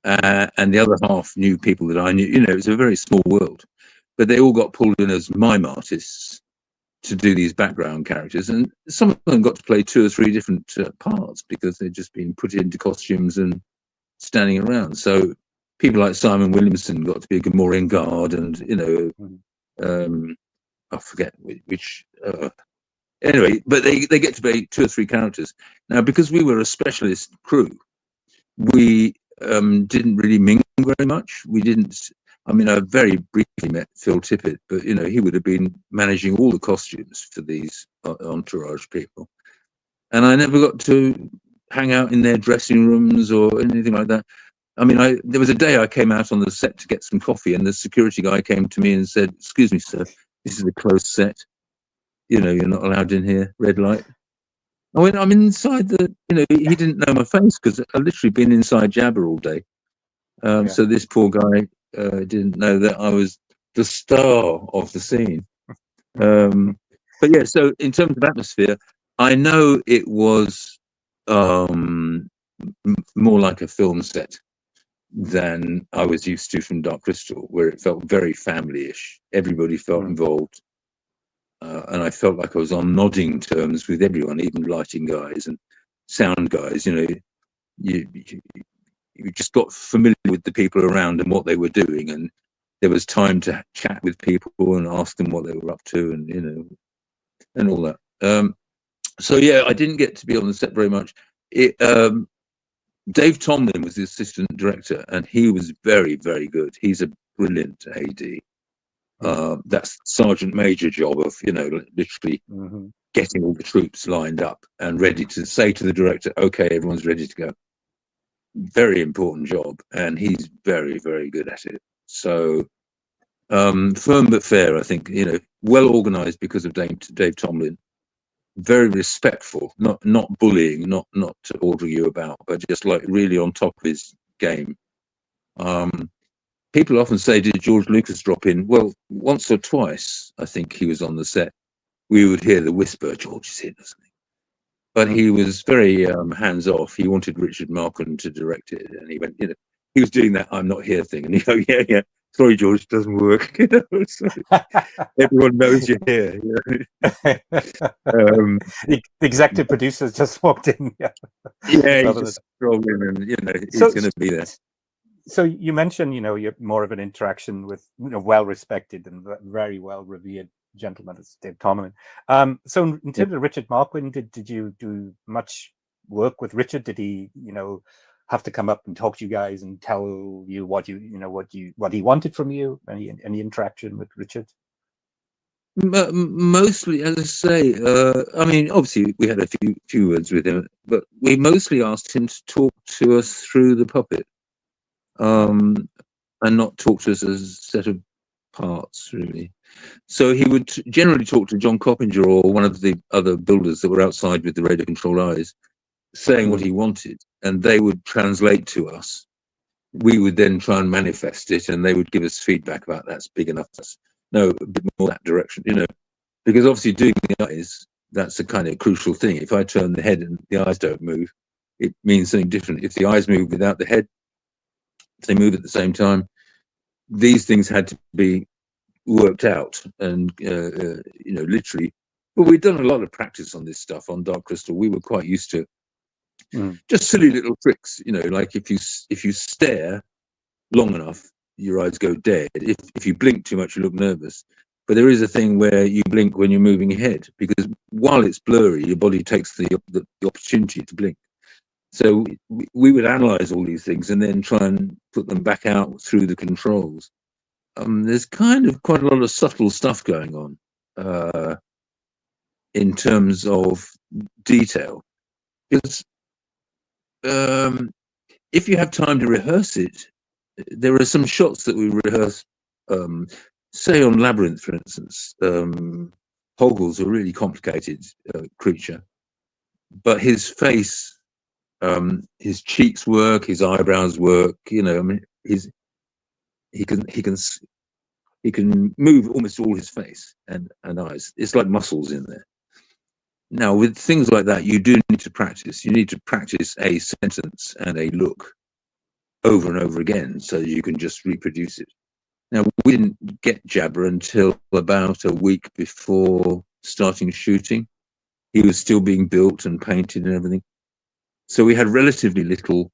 and the other half knew people that I knew. It's a very small world, but they all got pulled in as mime artists to do these background characters, and some of them got to play 2 or 3 different parts because they'd just been put into costumes and standing around. So people like Simon Williamson got to be a Gomorrah guard, and I forget which. Anyway, but they get to play 2 or 3 characters. Now, because we were a specialist crew, we didn't really mingle very much. We didn't. I mean, I very briefly met Phil Tippett, but he would have been managing all the costumes for these entourage people, and I never got to hang out in their dressing rooms or anything like that. I mean, there was a day I came out on the set to get some coffee, and the security guy came to me and said, "Excuse me, sir, this is a closed set. You're not allowed in here. Red light." I went, "I'm inside the." He didn't know my face because I'd literally been inside Jabba all day. So this poor guy didn't know that I was the star of the scene. But yeah, so in terms of atmosphere, I know it was more like a film set than I was used to from Dark Crystal, where it felt very family-ish. Everybody felt involved. And I felt like I was on nodding terms with everyone, even lighting guys and sound guys. You just got familiar with the people around and what they were doing, and there was time to chat with people and ask them what they were up to, and and all that. So yeah, I didn't get to be on the set very much. Dave Tomlin was the assistant director, and he was very, very good. He's a brilliant AD. That's Sergeant Major job of literally getting all the troops lined up and ready to say to the director, "Okay, everyone's ready to go." Very important job, and he's very, very good at it. So firm but fair, I think. Well organized because of Dave Tomlin. Very respectful, not bullying, not to order you about, but just like really on top of his game. People often say, "Did George Lucas drop in?" Well, once or twice, I think he was on the set. We would hear the whisper, "George is here," doesn't he? But he was very hands off. He wanted Richard Marquand to direct it, and he went, he was doing that "I'm not here" thing, and he go, "Yeah, sorry, George, it doesn't work." So everyone knows you're here. The executive producers just walked in. Yeah, he just rolled in, and he's going to be there. So you mentioned, you're more of an interaction with well-respected and very well-revered gentleman as Dave Tomlin. So in terms of Richard Marquand, did you do much work with Richard? Did he, have to come up and talk to you guys and tell you what he wanted from you? Any interaction with Richard? Mostly, as I say, I mean, obviously we had a few words with him, but we mostly asked him to talk to us through the puppet, and not talk to us as a set of parts, really. So he would generally talk to John Coppinger or one of the other builders that were outside with the radio controlled eyes, saying what he wanted, and they would translate to us. We would then try and manifest it, and they would give us feedback about that's big enough. No, a bit more that direction, because obviously doing the eyes, that's a kind of crucial thing. If I turn the head and the eyes don't move, it means something different. If the eyes move without the head, if they move at the same time, these things had to be worked out, and literally. But we'd done a lot of practice on this stuff on Dark Crystal. We were quite used to just silly little tricks, like if you stare long enough, your eyes go dead. If you blink too much, you look nervous. But there is a thing where you blink when you're moving your head, because while it's blurry, your body takes the opportunity to blink. So we would analyze all these things and then try and put them back out through the controls. There's kind of quite a lot of subtle stuff going on in terms of detail. Because if you have time to rehearse it, there are some shots that we rehearse, say on Labyrinth, for instance. Hoggle's a really complicated creature, but his face, his cheeks work, his eyebrows work. You know, I mean, he can move almost all his face and eyes. It's like muscles in there. Now, with things like that, you do need to practice. You need to practice a sentence and a look over and over again so you can just reproduce it. Now, we didn't get Jabber until about a week before starting shooting. He was still being built and painted and everything. So we had relatively little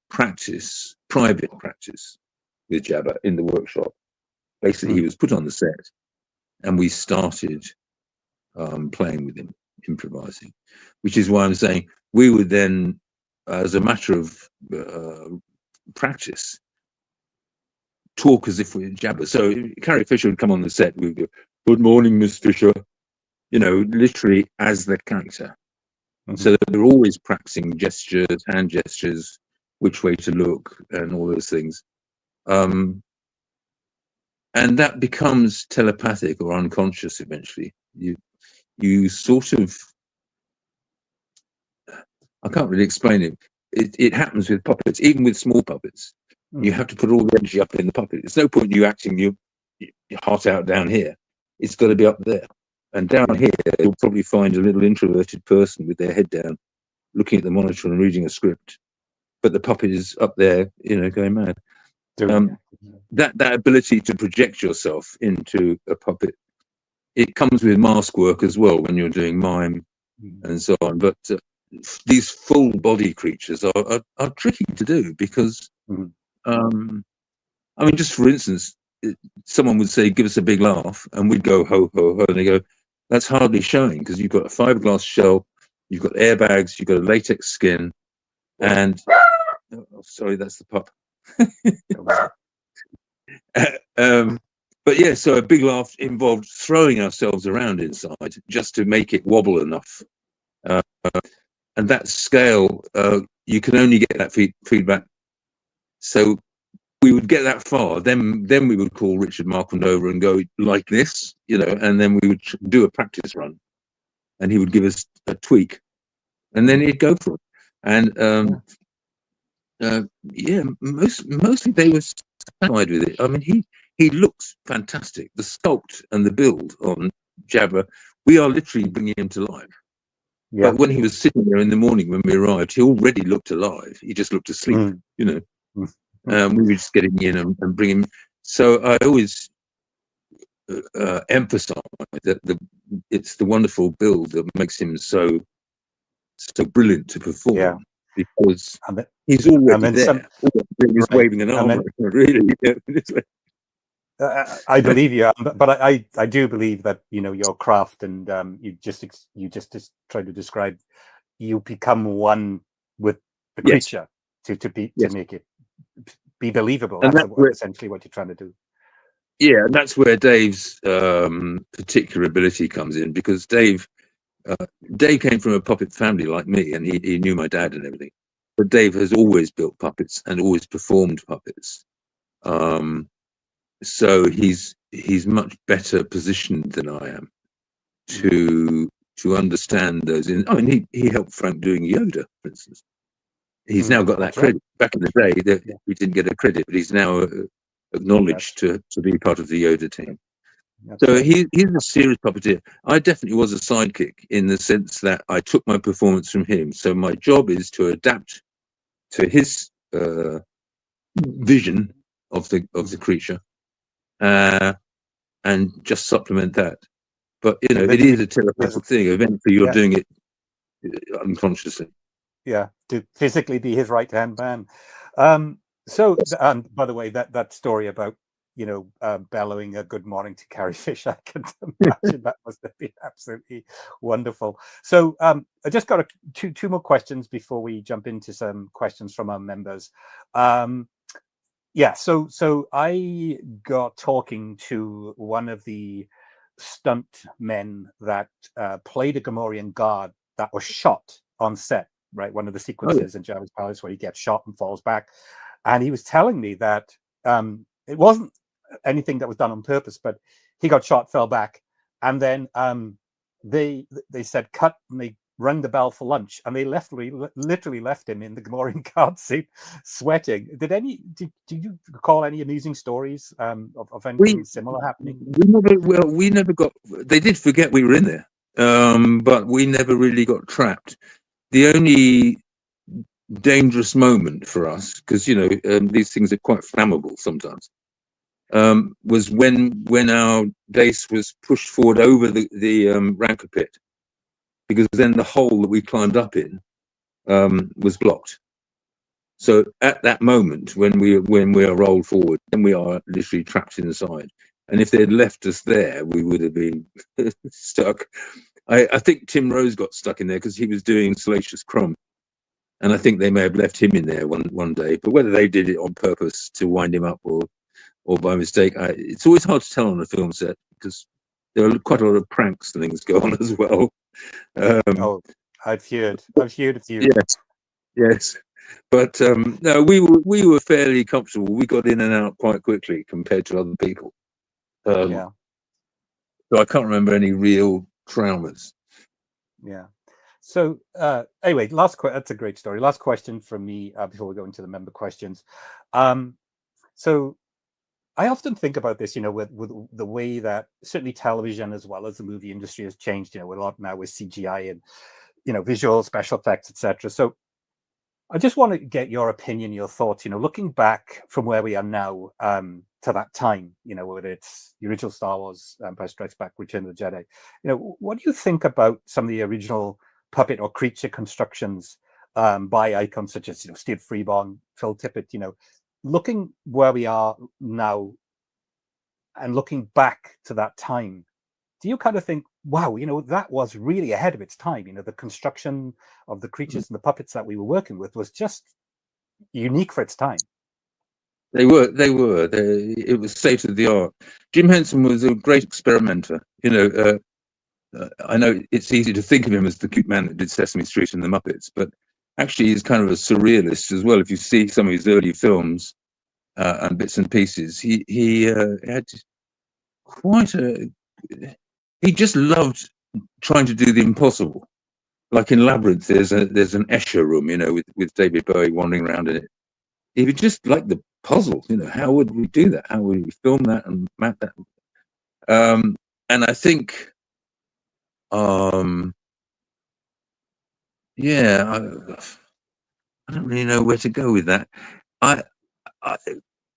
practice, private practice with Jabber in the workshop. Basically, he was put on the set and we started playing with him, improvising, which is why I'm saying we would then, as a matter of practice, talk as if we were Jabber. So Carrie Fisher would come on the set, we'd go, "Good morning, Miss Fisher," you know, literally as the character. So they're always practicing gestures, hand gestures, which way to look, and all those things. And that becomes telepathic or unconscious eventually. You sort of, I can't really explain it. It happens with puppets, even with small puppets. You have to put all the energy up in the puppet. There's no point in you acting your heart out down here. It's got to be up there. And down here, you'll probably find a little introverted person with their head down, looking at the monitor and reading a script. But the puppet is up there, you know, going mad. That ability to project yourself into a puppet, it comes with mask work as well when you're doing mime and so on. But these full body creatures are tricky to do because, I mean, just for instance, someone would say, "Give us a big laugh," and we'd go, "Ho, ho, ho," and they go, "That's hardly showing because you've got a fiberglass shell, you've got airbags, you've got a latex skin, and..." Oh, sorry, that's the pup. But yeah, so a big laugh involved throwing ourselves around inside just to make it wobble enough. And that scale, you can only get that feedback. So we would get that far, then we would call Richard Marquand over and go like this, you know, and then we would do a practice run, and he would give us a tweak, and then he'd go for it. And yeah, mostly they were satisfied with it. I mean, he looks fantastic. The sculpt and the build on Jabber, we are literally bringing him to life. Yeah. But when he was sitting there in the morning when we arrived, he already looked alive. He just looked asleep, you know. We were just getting in and bring him. So I always emphasize that it's the wonderful build that makes him so brilliant to perform, because he's already there. He's waving an arm, really. I believe you, but I do believe that, you know, your craft and you just try to describe, you become one with the creature to make it be believable. And that's essentially what you're trying to do. Yeah, and that's where Dave's particular ability comes in, because Dave came from a puppet family like me, and he knew my dad and everything. But Dave has always built puppets and always performed puppets. So he's much better positioned than I am to understand those. I mean, he helped Frank doing Yoda, for instance. He's now got that credit. Back in the day, that we didn't get a credit, but he's now acknowledged to be part of the Yoda team. So he's a serious puppeteer. I definitely was a sidekick in the sense that I took my performance from him. So my job is to adapt to his vision of the creature, and just supplement that. But you know, it is a telepathic thing. Eventually, you're doing it unconsciously. Yeah, to physically be his right-hand man. So, by the way, that story about bellowing a good morning to Carrie Fisher. I can imagine that must have been absolutely wonderful. So I just got two more questions before we jump into some questions from our members. So I got talking to one of the stunt men that played a Gamorrean guard that was shot on set, right? One of the sequences in Jabba's palace where he gets shot and falls back. And he was telling me that it wasn't anything that was done on purpose, but he got shot, fell back, and then they said cut, and they rang the bell for lunch, and they literally left him in the Gamorrean guard suit, sweating. Did you recall any amusing stories of anything similar happening? We never got. They did forget we were in there, but we never really got trapped. The only dangerous moment for us, because these things are quite flammable sometimes, was when our base was pushed forward over the rancor pit, because then the hole that we climbed up in was blocked. So at that moment, when we are rolled forward, then we are literally trapped inside. And if they had left us there, we would have been stuck. I think Tim Rose got stuck in there because he was doing Salacious Crumb, and I think they may have left him in there one day. But whether they did it on purpose to wind him up or by mistake, it's always hard to tell on a film set, because there are quite a lot of pranks and things go on as well. I've heard a few. Yes. But no, we were fairly comfortable. We got in and out quite quickly compared to other people. So I can't remember any real traumas. Yeah. So anyway, that's a great story. Last question from me before we go into the member questions. So I often think about this, with the way that certainly television as well as the movie industry has changed, with a lot now with CGI and, visual special effects, etc. So I just want to get your opinion, your thoughts, looking back from where we are now to that time, whether it's the original Star Wars, Empire Strikes Back, Return of the Jedi, what do you think about some of the original puppet or creature constructions by icons such as, Steve Freeborn, Phil Tippett, looking where we are now and looking back to that time, do you kind of think, wow, that was really ahead of its time? The construction of the creatures and the puppets that we were working with was just unique for its time. They were. It was state of the art. Jim Henson was a great experimenter. I know it's easy to think of him as the cute man that did Sesame Street and the Muppets, but actually he's kind of a surrealist as well. If you see some of his early films and bits and pieces, he had quite a. He just loved trying to do the impossible. Like in Labyrinth, there's an Escher room, with David Bowie wandering around in it. He would just like the puzzle, how would we do that? How would we film that and map that? And I think, I don't really know where to go with that.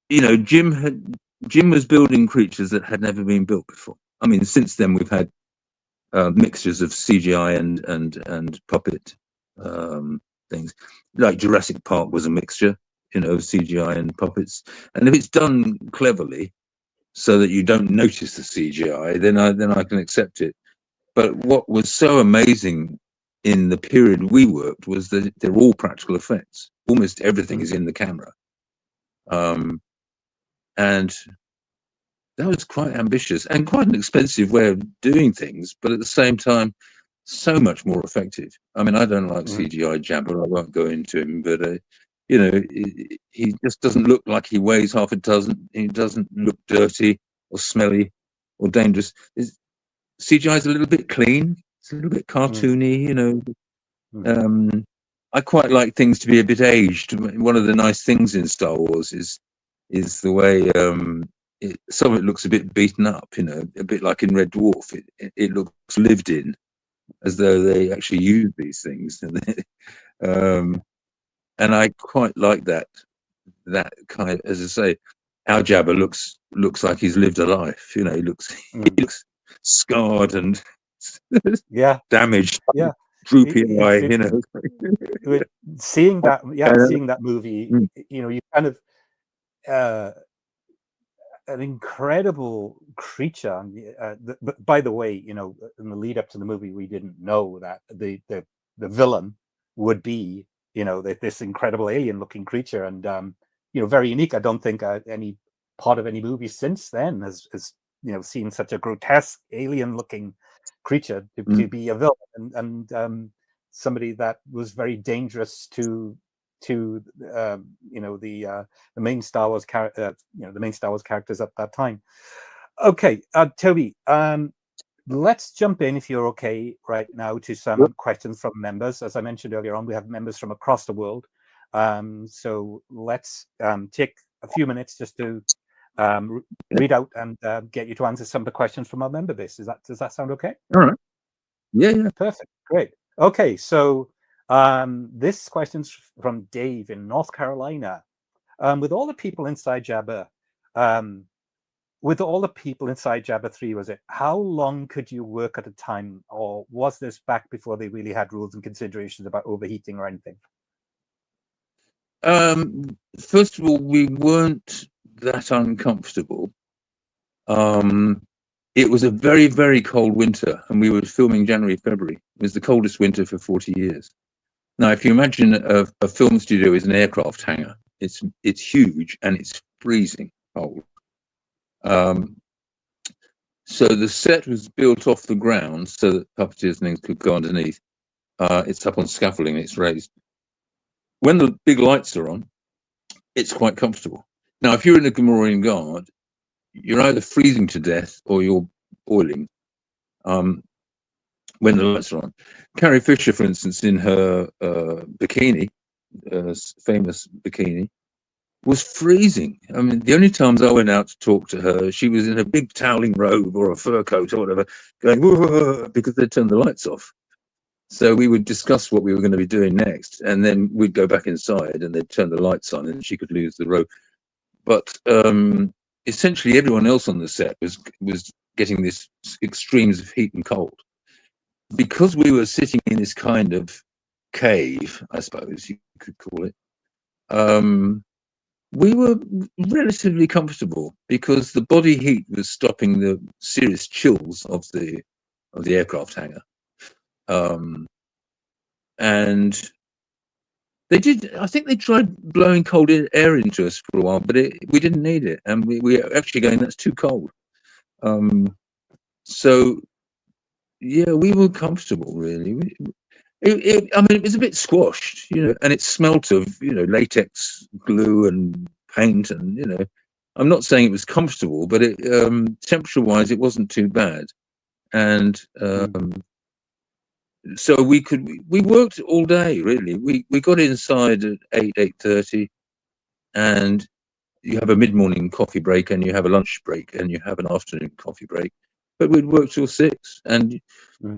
Jim was building creatures that had never been built before. I mean, since then we've had mixtures of CGI and puppet things. Like Jurassic Park was a mixture, of CGI and puppets. And if it's done cleverly, so that you don't notice the CGI, then I can accept it. But what was so amazing in the period we worked was that they're all practical effects. Almost everything is in the camera. And that was quite ambitious and quite an expensive way of doing things, but at the same time, so much more effective. I mean, I don't like CGI Jabba. I won't go into him, but he just doesn't look like he weighs half a dozen. He doesn't look dirty or smelly or dangerous. CGI is a little bit clean. It's a little bit cartoony, I quite like things to be a bit aged. One of the nice things in Star Wars is the way some of it looks a bit beaten up, a bit like in Red Dwarf. It looks lived in, as though they actually use these things. And I quite like that kind of, as I say, our Jabba looks like he's lived a life. He looks scarred and damaged, droopy eye. Seeing that movie, you kind of an incredible creature. But by the way, in the lead up to the movie, we didn't know that the villain would be, this incredible alien-looking creature, and very unique. I don't think any part of any movie since then has seen such a grotesque alien-looking creature to be a villain, and somebody that was very dangerous to the main Star Wars characters at that time. Okay, Toby, let's jump in, if you're okay right now, to some questions from members. As I mentioned earlier on, we have members from across the world. So let's take a few minutes just to read out and get you to answer some of the questions from our member base. Does that sound okay? All right. Yeah. Perfect. Great. Okay, so this question's from Dave in North Carolina. With all the people inside Jabba, Jabba 3, was it? How long could you work at a time, or was this back before they really had rules and considerations about overheating or anything? First of all, we weren't that uncomfortable. It was a very, very cold winter, and we were filming January, February. It was the coldest winter for 40 years. Now, if you imagine a film studio is an aircraft hangar, it's huge and it's freezing cold. So the set was built off the ground so that puppeteers and things could go underneath. It's up on scaffolding, it's raised. When the big lights are on, it's quite comfortable. Now, if you're in a Gamorrean guard, you're either freezing to death or you're boiling when the lights are on. Carrie Fisher, for instance, in her bikini, famous bikini, was freezing. I mean, the only times I went out to talk to her, she was in a big toweling robe or a fur coat or whatever, going, whoa, because they'd turned the lights off. So we would discuss what we were going to be doing next, and then we'd go back inside and they'd turn the lights on and she could lose the rope. But essentially everyone else on the set was getting this extremes of heat and cold. Because we were sitting in this kind of cave, I suppose you could call it, we were relatively comfortable because the body heat was stopping the serious chills of the aircraft hangar. And I think they tried blowing cold air into us for a while, but we didn't need it. And we were actually going, that's too cold. So, yeah, we were comfortable, really. It was a bit squashed, and it smelt of, latex glue and paint. And, I'm not saying it was comfortable, but temperature-wise, it wasn't too bad. And so we worked all day, really. We got inside at 8:30, and you have a mid-morning coffee break, and you have a lunch break, and you have an afternoon coffee break. But we'd work till 6, and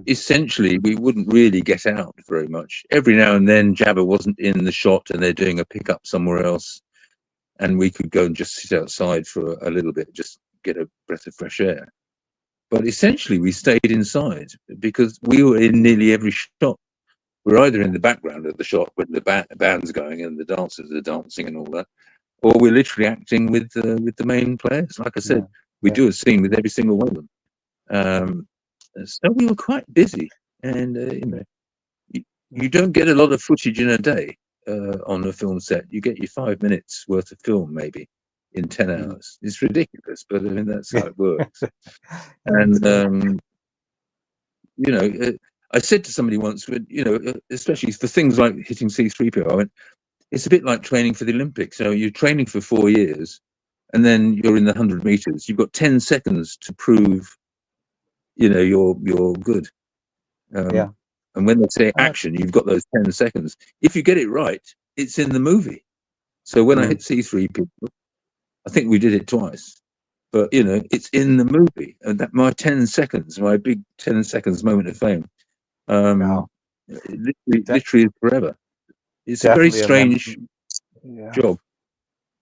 essentially we wouldn't really get out very much. Every now and then Jabba wasn't in the shot and they're doing a pickup somewhere else, and we could go and just sit outside for a little bit, just get a breath of fresh air. But essentially we stayed inside because we were in nearly every shot. We're either in the background of the shot when the band's going and the dancers are dancing and all that, or we're literally acting with the main players. Like I said, we do a scene with every single one of them. So we were quite busy, and you don't get a lot of footage in a day on a film set. You get your 5 minutes worth of film maybe in 10 hours. It's ridiculous, but I mean that's how it works. And I said to somebody once, especially for things like hitting C-3PO, I went, it's a bit like training for the Olympics. So you're training for 4 years, and then you're in the 100 meters. You've got 10 seconds to prove you're good. And when they say action, you've got those 10 seconds. If you get it right, it's in the movie. So when I hit C-3PO, I think we did it twice, but it's in the movie. And that my 10 seconds, my big 10 seconds moment of fame, literally is forever. It's a very strange job.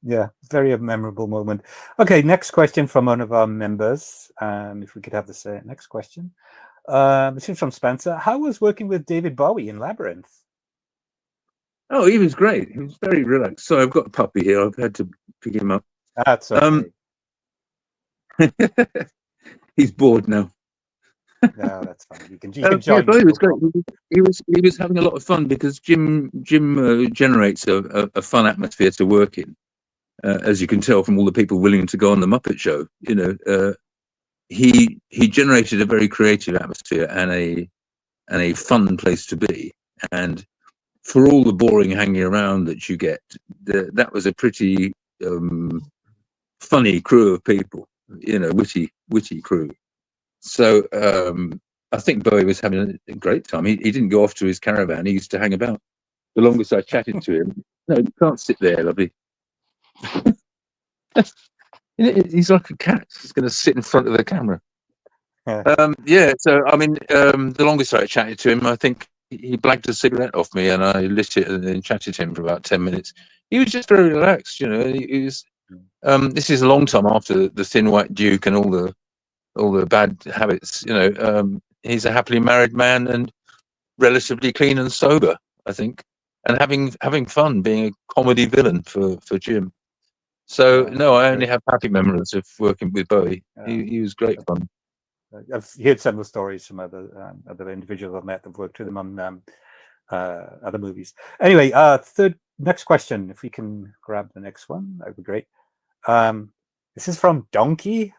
Yeah, very memorable moment. Okay, next question from one of our members. If we could have the next question. This is from Spencer. How was working with David Bowie in Labyrinth? Oh, he was great. He was very relaxed. So I've got a puppy here. I've had to pick him up. That's okay. He's bored now. No, that's fine. You can join. Yeah, Bowie No was great. problem. He was having a lot of fun because Jim generates a fun atmosphere to work in, as you can tell from all the people willing to go on the Muppet Show. You know, he generated a very creative atmosphere and a fun place to be. And for all the boring hanging around that you get, that was a pretty funny crew of people. You know, witty crew. So I think Bowie was having a great time. He didn't go off to his caravan. He used to hang about. The longest I chatted to him, no, you can't sit there, lovely. He's like a cat. He's going to sit in front of the camera. Yeah. So I mean, the longest I chatted to him, I think he blagged a cigarette off me, and I lit it and then chatted to him for about 10 minutes. He was just very relaxed. You know, he was. This is a long time after the Thin White Duke and all the bad habits. You know, he's a happily married man and relatively clean and sober, I think, and having fun being a comedy villain for Jim. So no, I only have happy memories of working with Bowie. He was great fun. I've heard several stories from other individuals I've met that've worked with him on other movies. Anyway, next question. If we can grab the next one, that would be great. This is from Donkey.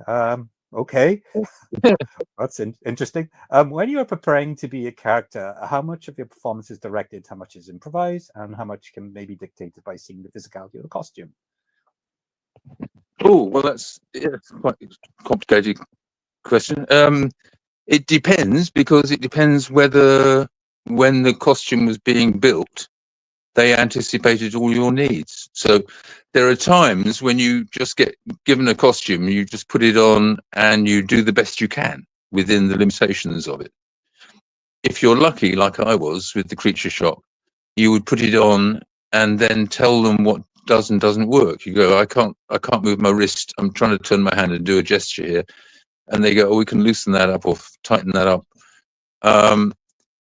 Okay, that's interesting. When you are preparing to be a character, how much of your performance is directed, how much is improvised, and how much can maybe dictated by seeing the physicality of the costume? Oh, well, that's quite a complicated question. It depends, because it depends whether when the costume was being built, they anticipated all your needs. So there are times when you just get given a costume, you just put it on and you do the best you can within the limitations of it. If you're lucky, like I was with the creature shop, you would put it on and then tell them what does and doesn't work. You go, I can't move my wrist. I'm trying to turn my hand and do a gesture here. And they go, oh, we can loosen that up or tighten that up.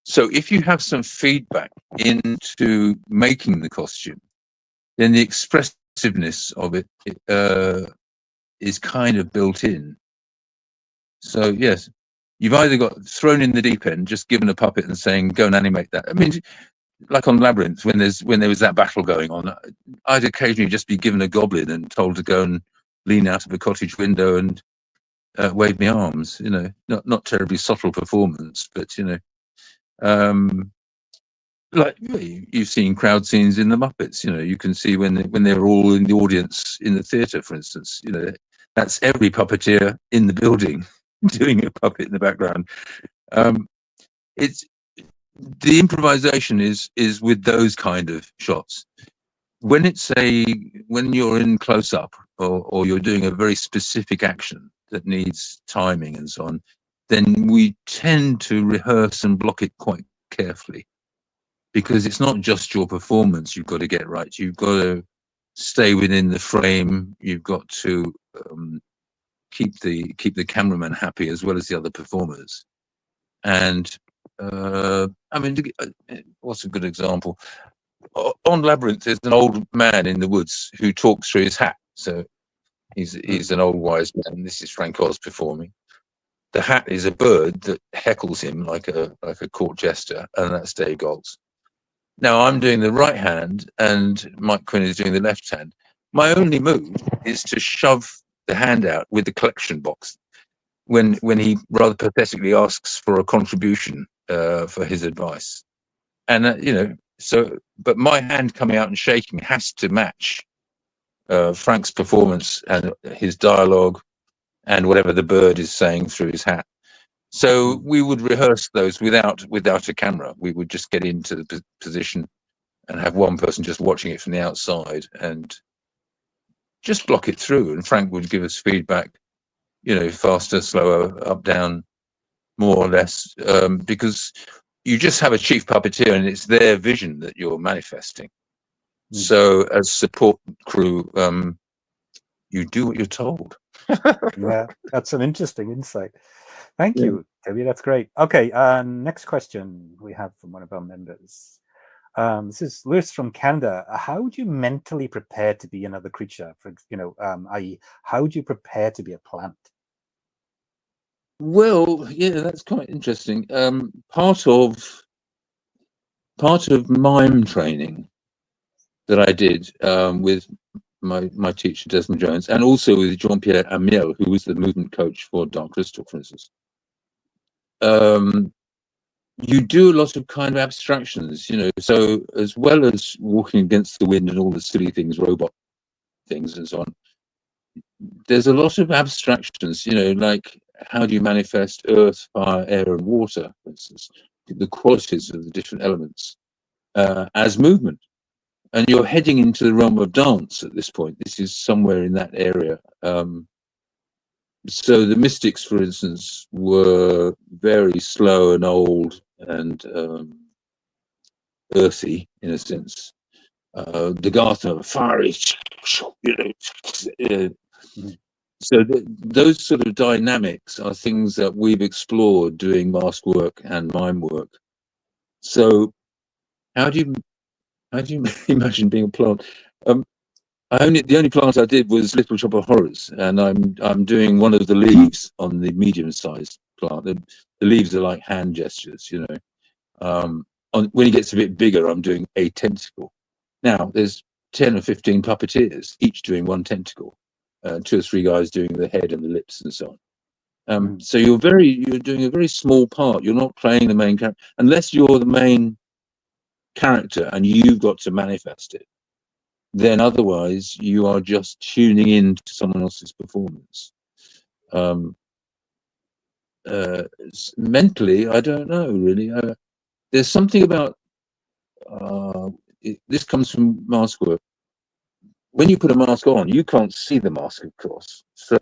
So if you have some feedback into making the costume, then the expressiveness of it is kind of built in. So yes, you've either got thrown in the deep end, just given a puppet and saying, go and animate that. I mean, like on Labyrinth, when there was that battle going on, I'd occasionally just be given a goblin and told to go and lean out of a cottage window and wave my arms. You know, not terribly subtle performance, but you know, like you've seen crowd scenes in the Muppets. You know, you can see when they're all in the audience in the theatre, for instance. You know, that's every puppeteer in the building doing a puppet in the background. It's the improvisation is with those kind of shots. When you're in close up or you're doing a very specific action that needs timing and so on, then we tend to rehearse and block it quite carefully, because it's not just your performance you've got to get right. You've got to stay within the frame. You've got to keep the cameraman happy as well as the other performers. And I mean, what's a good example? On Labyrinth, there's an old man in the woods who talks through his hat. So he's an old wise man. This is Frank Oz performing. The hat is a bird that heckles him like a court jester, and that's Dave Goltz. Now I'm doing the right hand, and Mike Quinn is doing the left hand. My only move is to shove the hand out with the collection box when he rather pathetically asks for a contribution for his advice. And you know, so but my hand coming out and shaking has to match Frank's performance and his dialogue and whatever the bird is saying through his hat. So we would rehearse those without a camera. We would just get into the position and have one person just watching it from the outside and just block it through. And Frank would give us feedback, you know, faster, slower, up, down, more or less, because you just have a chief puppeteer and it's their vision that you're manifesting. So as support crew, you do what you're told. Yeah, that's an interesting insight. Thank you, Toby. That's great. Okay, next question we have from one of our members. This is Lewis from Canada. How would you mentally prepare to be another creature? For i.e., how would you prepare to be a plant? Well, yeah, that's quite interesting. Part of mime training that I did with my teacher Desmond Jones, and also with Jean-Pierre Amiel, who was the movement coach for Dark Crystal, for instance. You do a lot of kind of abstractions, so as well as walking against the wind and all the silly things, robot things and so on, there's a lot of abstractions, like how do you manifest earth, fire, air, and water, for instance, the qualities of the different elements as movement. And you're heading into the realm of dance at this point. This is somewhere in that area. So the mystics, for instance, were very slow and old and earthy in a sense. The Gartha, fiery, so those sort of dynamics are things that we've explored doing mask work and mime work. So how do you imagine being a plant? The only plant I did was Little Shop of Horrors, and I'm doing one of the leaves on the medium-sized plant. The leaves are like hand gestures, when it gets a bit bigger, I'm doing a tentacle. Now there's 10 or 15 puppeteers, each doing one tentacle. 2 or 3 guys doing the head and the lips and so on. So you're doing a very small part. You're not playing the main character unless you're the main character and you've got to manifest it. Then otherwise you are just tuning in to someone else's performance. Mentally, I don't know really. There's something about this comes from mask work. When you put a mask on, you can't see the mask, of course. So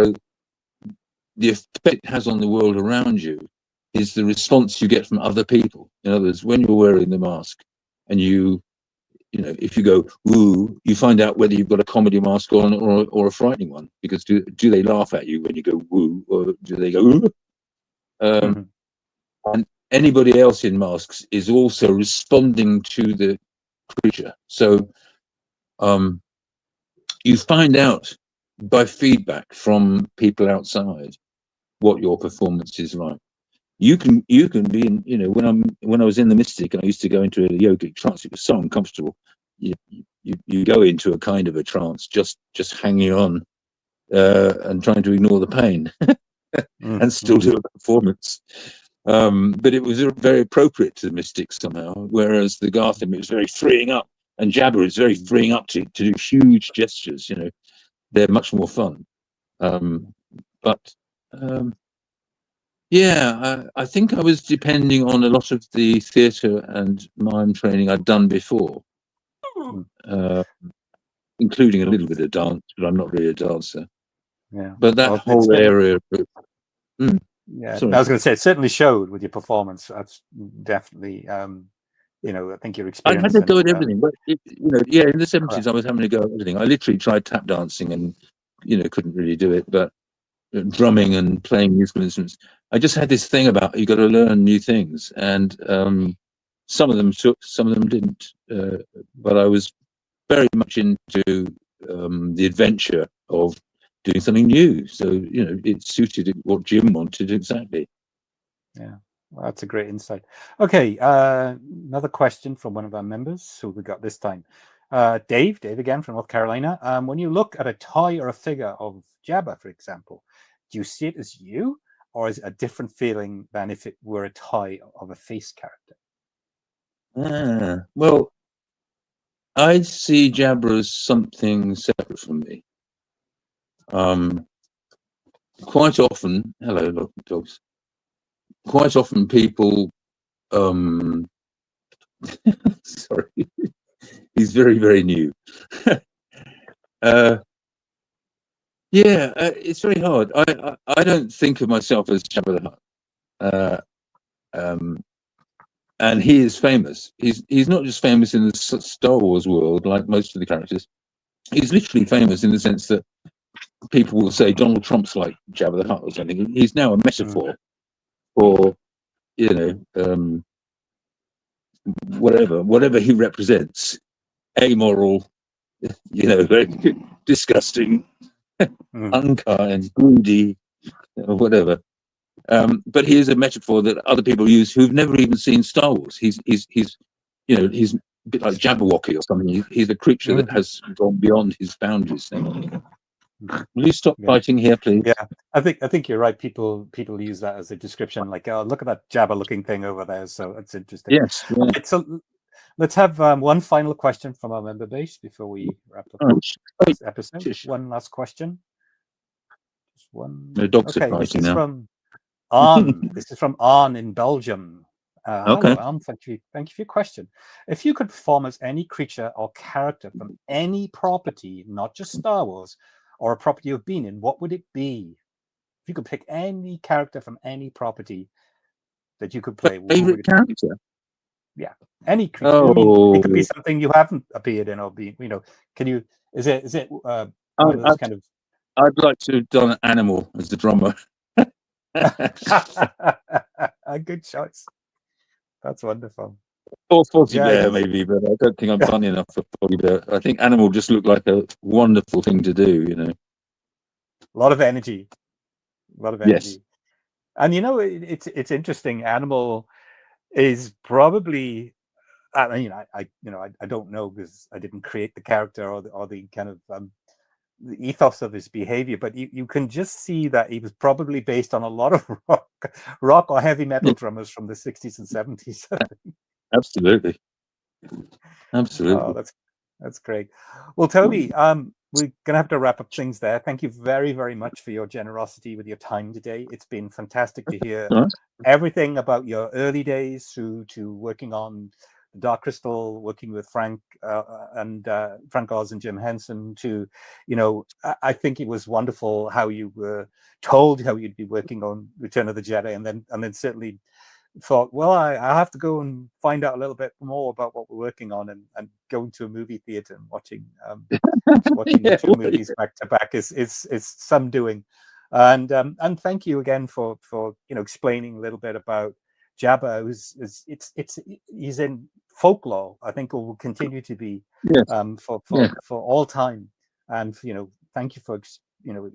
the effect it has on the world around you is the response you get from other people. In other words, when you're wearing the mask and if you go woo, you find out whether you've got a comedy mask on or a frightening one, because do they laugh at you when you go woo, or do they go woo? And anybody else in masks is also responding to the creature. So you find out by feedback from people outside what your performance is like. You can be in, when I was in the mystic and I used to go into a yogic trance, it was so uncomfortable. You go into a kind of a trance, just hanging on and trying to ignore the pain and still do a performance. But it was very appropriate to the mystics somehow, whereas the Gartham, it was very freeing up, and Jabba is very freeing up to do huge gestures. They're much more fun. Yeah, I think I was depending on a lot of the theatre and mime training I'd done before, including a little bit of dance, but I'm not really a dancer. Yeah. But that whole area. Yeah, Sorry. I was going to say it certainly showed with your performance. That's definitely, I think your experience. I had to go at everything, but in the 70s, I was having to go at everything. I literally tried tap dancing and couldn't really do it, but drumming and playing musical instruments. I just had this thing about you got to learn new things, and some of them took, some of them didn't. But I was very much into the adventure of doing something new. So it suited what Jim wanted exactly. Yeah, well, that's a great insight. Okay, another question from one of our members. Who we got this time? Dave again from North Carolina. When you look at a toy or a figure of Jabba, for example, do you see it as you, or is it a different feeling than if it were a toy of a face character? Well, I see Jabba as something separate from me. Quite often, hello, dogs. Quite often, people. Sorry, he's very, very new. It's very hard. I don't think of myself as Jabba the Hutt. And he is famous. He's not just famous in the Star Wars world like most of the characters. He's literally famous in the sense that people will say Donald Trump's like Jabba the Hutt or something. He's now a metaphor for whatever he represents. Amoral, very disgusting, unkind, greedy, whatever. But he is a metaphor that other people use who've never even seen Star Wars. He's a bit like Jabberwocky or something. He's a creature that has gone beyond his boundaries. Will you stop fighting here, please? Yeah, I think you're right. People use that as a description, like, oh, look at that Jabber-looking thing over there. So it's interesting. Yes. Yeah. Right, so let's have one final question from our member base before we wrap up this episode. One last question. Just one. No dogs are okay, fighting this is now. from Arn. This is from Arn in Belgium. Okay. Hello, Arn. Thank you for your question. If you could perform as any creature or character from any property, not just Star Wars, or a property you've been in, what would it be? If you could pick any character from any property that you could play, Favorite character? Yeah, any creature. Oh, I mean, it could be something you haven't appeared in or been. Can you? Is it one of those kind of? I'd like to have done an animal as the drummer. A good choice. That's wonderful. Or Fozzie Bear, maybe, but I don't think I'm funny enough for Fozzie Bear. I think animal just looked like a wonderful thing to do. A lot of energy. Yes. And it's interesting. Animal is probably. I mean, I don't know because I didn't create the character or the kind of the ethos of his behavior, but you can just see that he was probably based on a lot of rock or heavy metal drummers from the 60s and 70s. Absolutely. Oh, that's great. Well, Toby, we're gonna have to wrap up things there. Thank you very, very much for your generosity with your time today. It's been fantastic to hear everything about your early days through to working on Dark Crystal, working with Frank Frank Oz and Jim Henson. I think it was wonderful how you were told how you'd be working on Return of the Jedi, and then certainly thought, well, I have to go and find out a little bit more about what we're working on, and going to a movie theater and watching the two movies back to back is some doing. And thank you again for explaining a little bit about Jabba. He's in folklore. I think it will continue to be for all time. And thank you for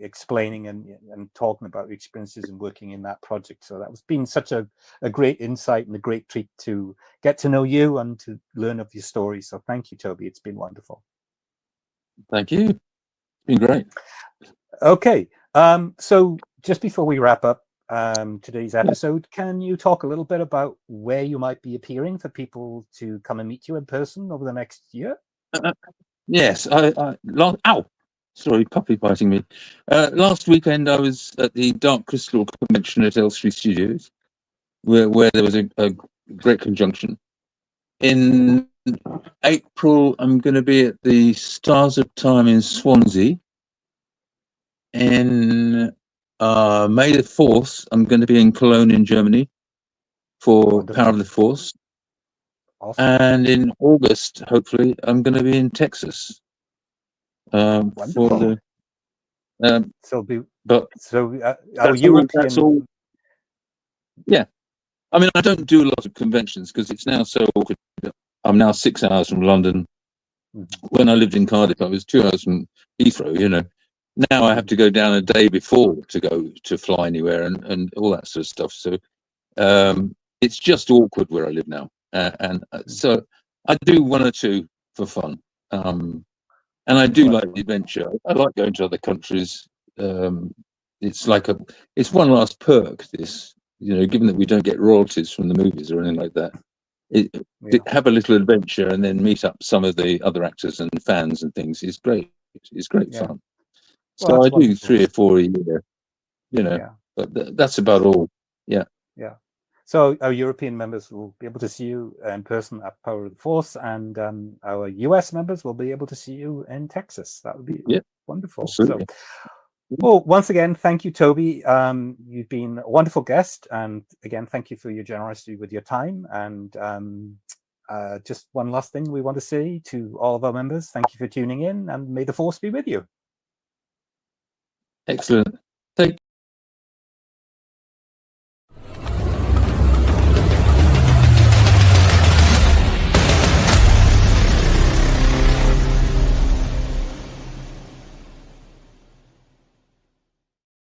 explaining and talking about the experiences and working in that project. So that was been such a great insight and a great treat to get to know you and to learn of your story. So thank you, Toby. It's been wonderful. Thank you. It's been great. Okay. So just before we wrap up today's episode, can you talk a little bit about where you might be appearing for people to come and meet you in person over the next year? Yes. Sorry, puppy biting me. Last weekend, I was at the Dark Crystal convention at L3 Studios, where there was a great conjunction. In April, I'm going to be at the Stars of Time in Swansea. In May the 4th, I'm going to be in Cologne in Germany for Wonderful. Power of the Force. Awesome. And in August, hopefully, I'm going to be in Texas. Wonderful. Our European. That's all. Yeah, I mean, I don't do a lot of conventions because it's now so awkward. I'm now 6 hours from London. When I lived in Cardiff, I was 2 hours from Heathrow. Now I have to go down a day before to fly anywhere and all that sort of stuff. So it's just awkward where I live now, so I do one or two for fun. And I do like the adventure. I like going to other countries. It's one last perk. This, given that we don't get royalties from the movies or anything like that, have a little adventure and then meet up some of the other actors and fans and things is great. It's great fun. So I do 3 or 4 a year. But that's about all. Yeah. Yeah. So our European members will be able to see you in person at Power of the Force, and our US members will be able to see you in Texas. That would be wonderful. Absolutely. So, well, once again, thank you, Toby. You've been a wonderful guest, and again, thank you for your generosity with your time. And just one last thing we want to say to all of our members: thank you for tuning in, and may the Force be with you. Excellent. Take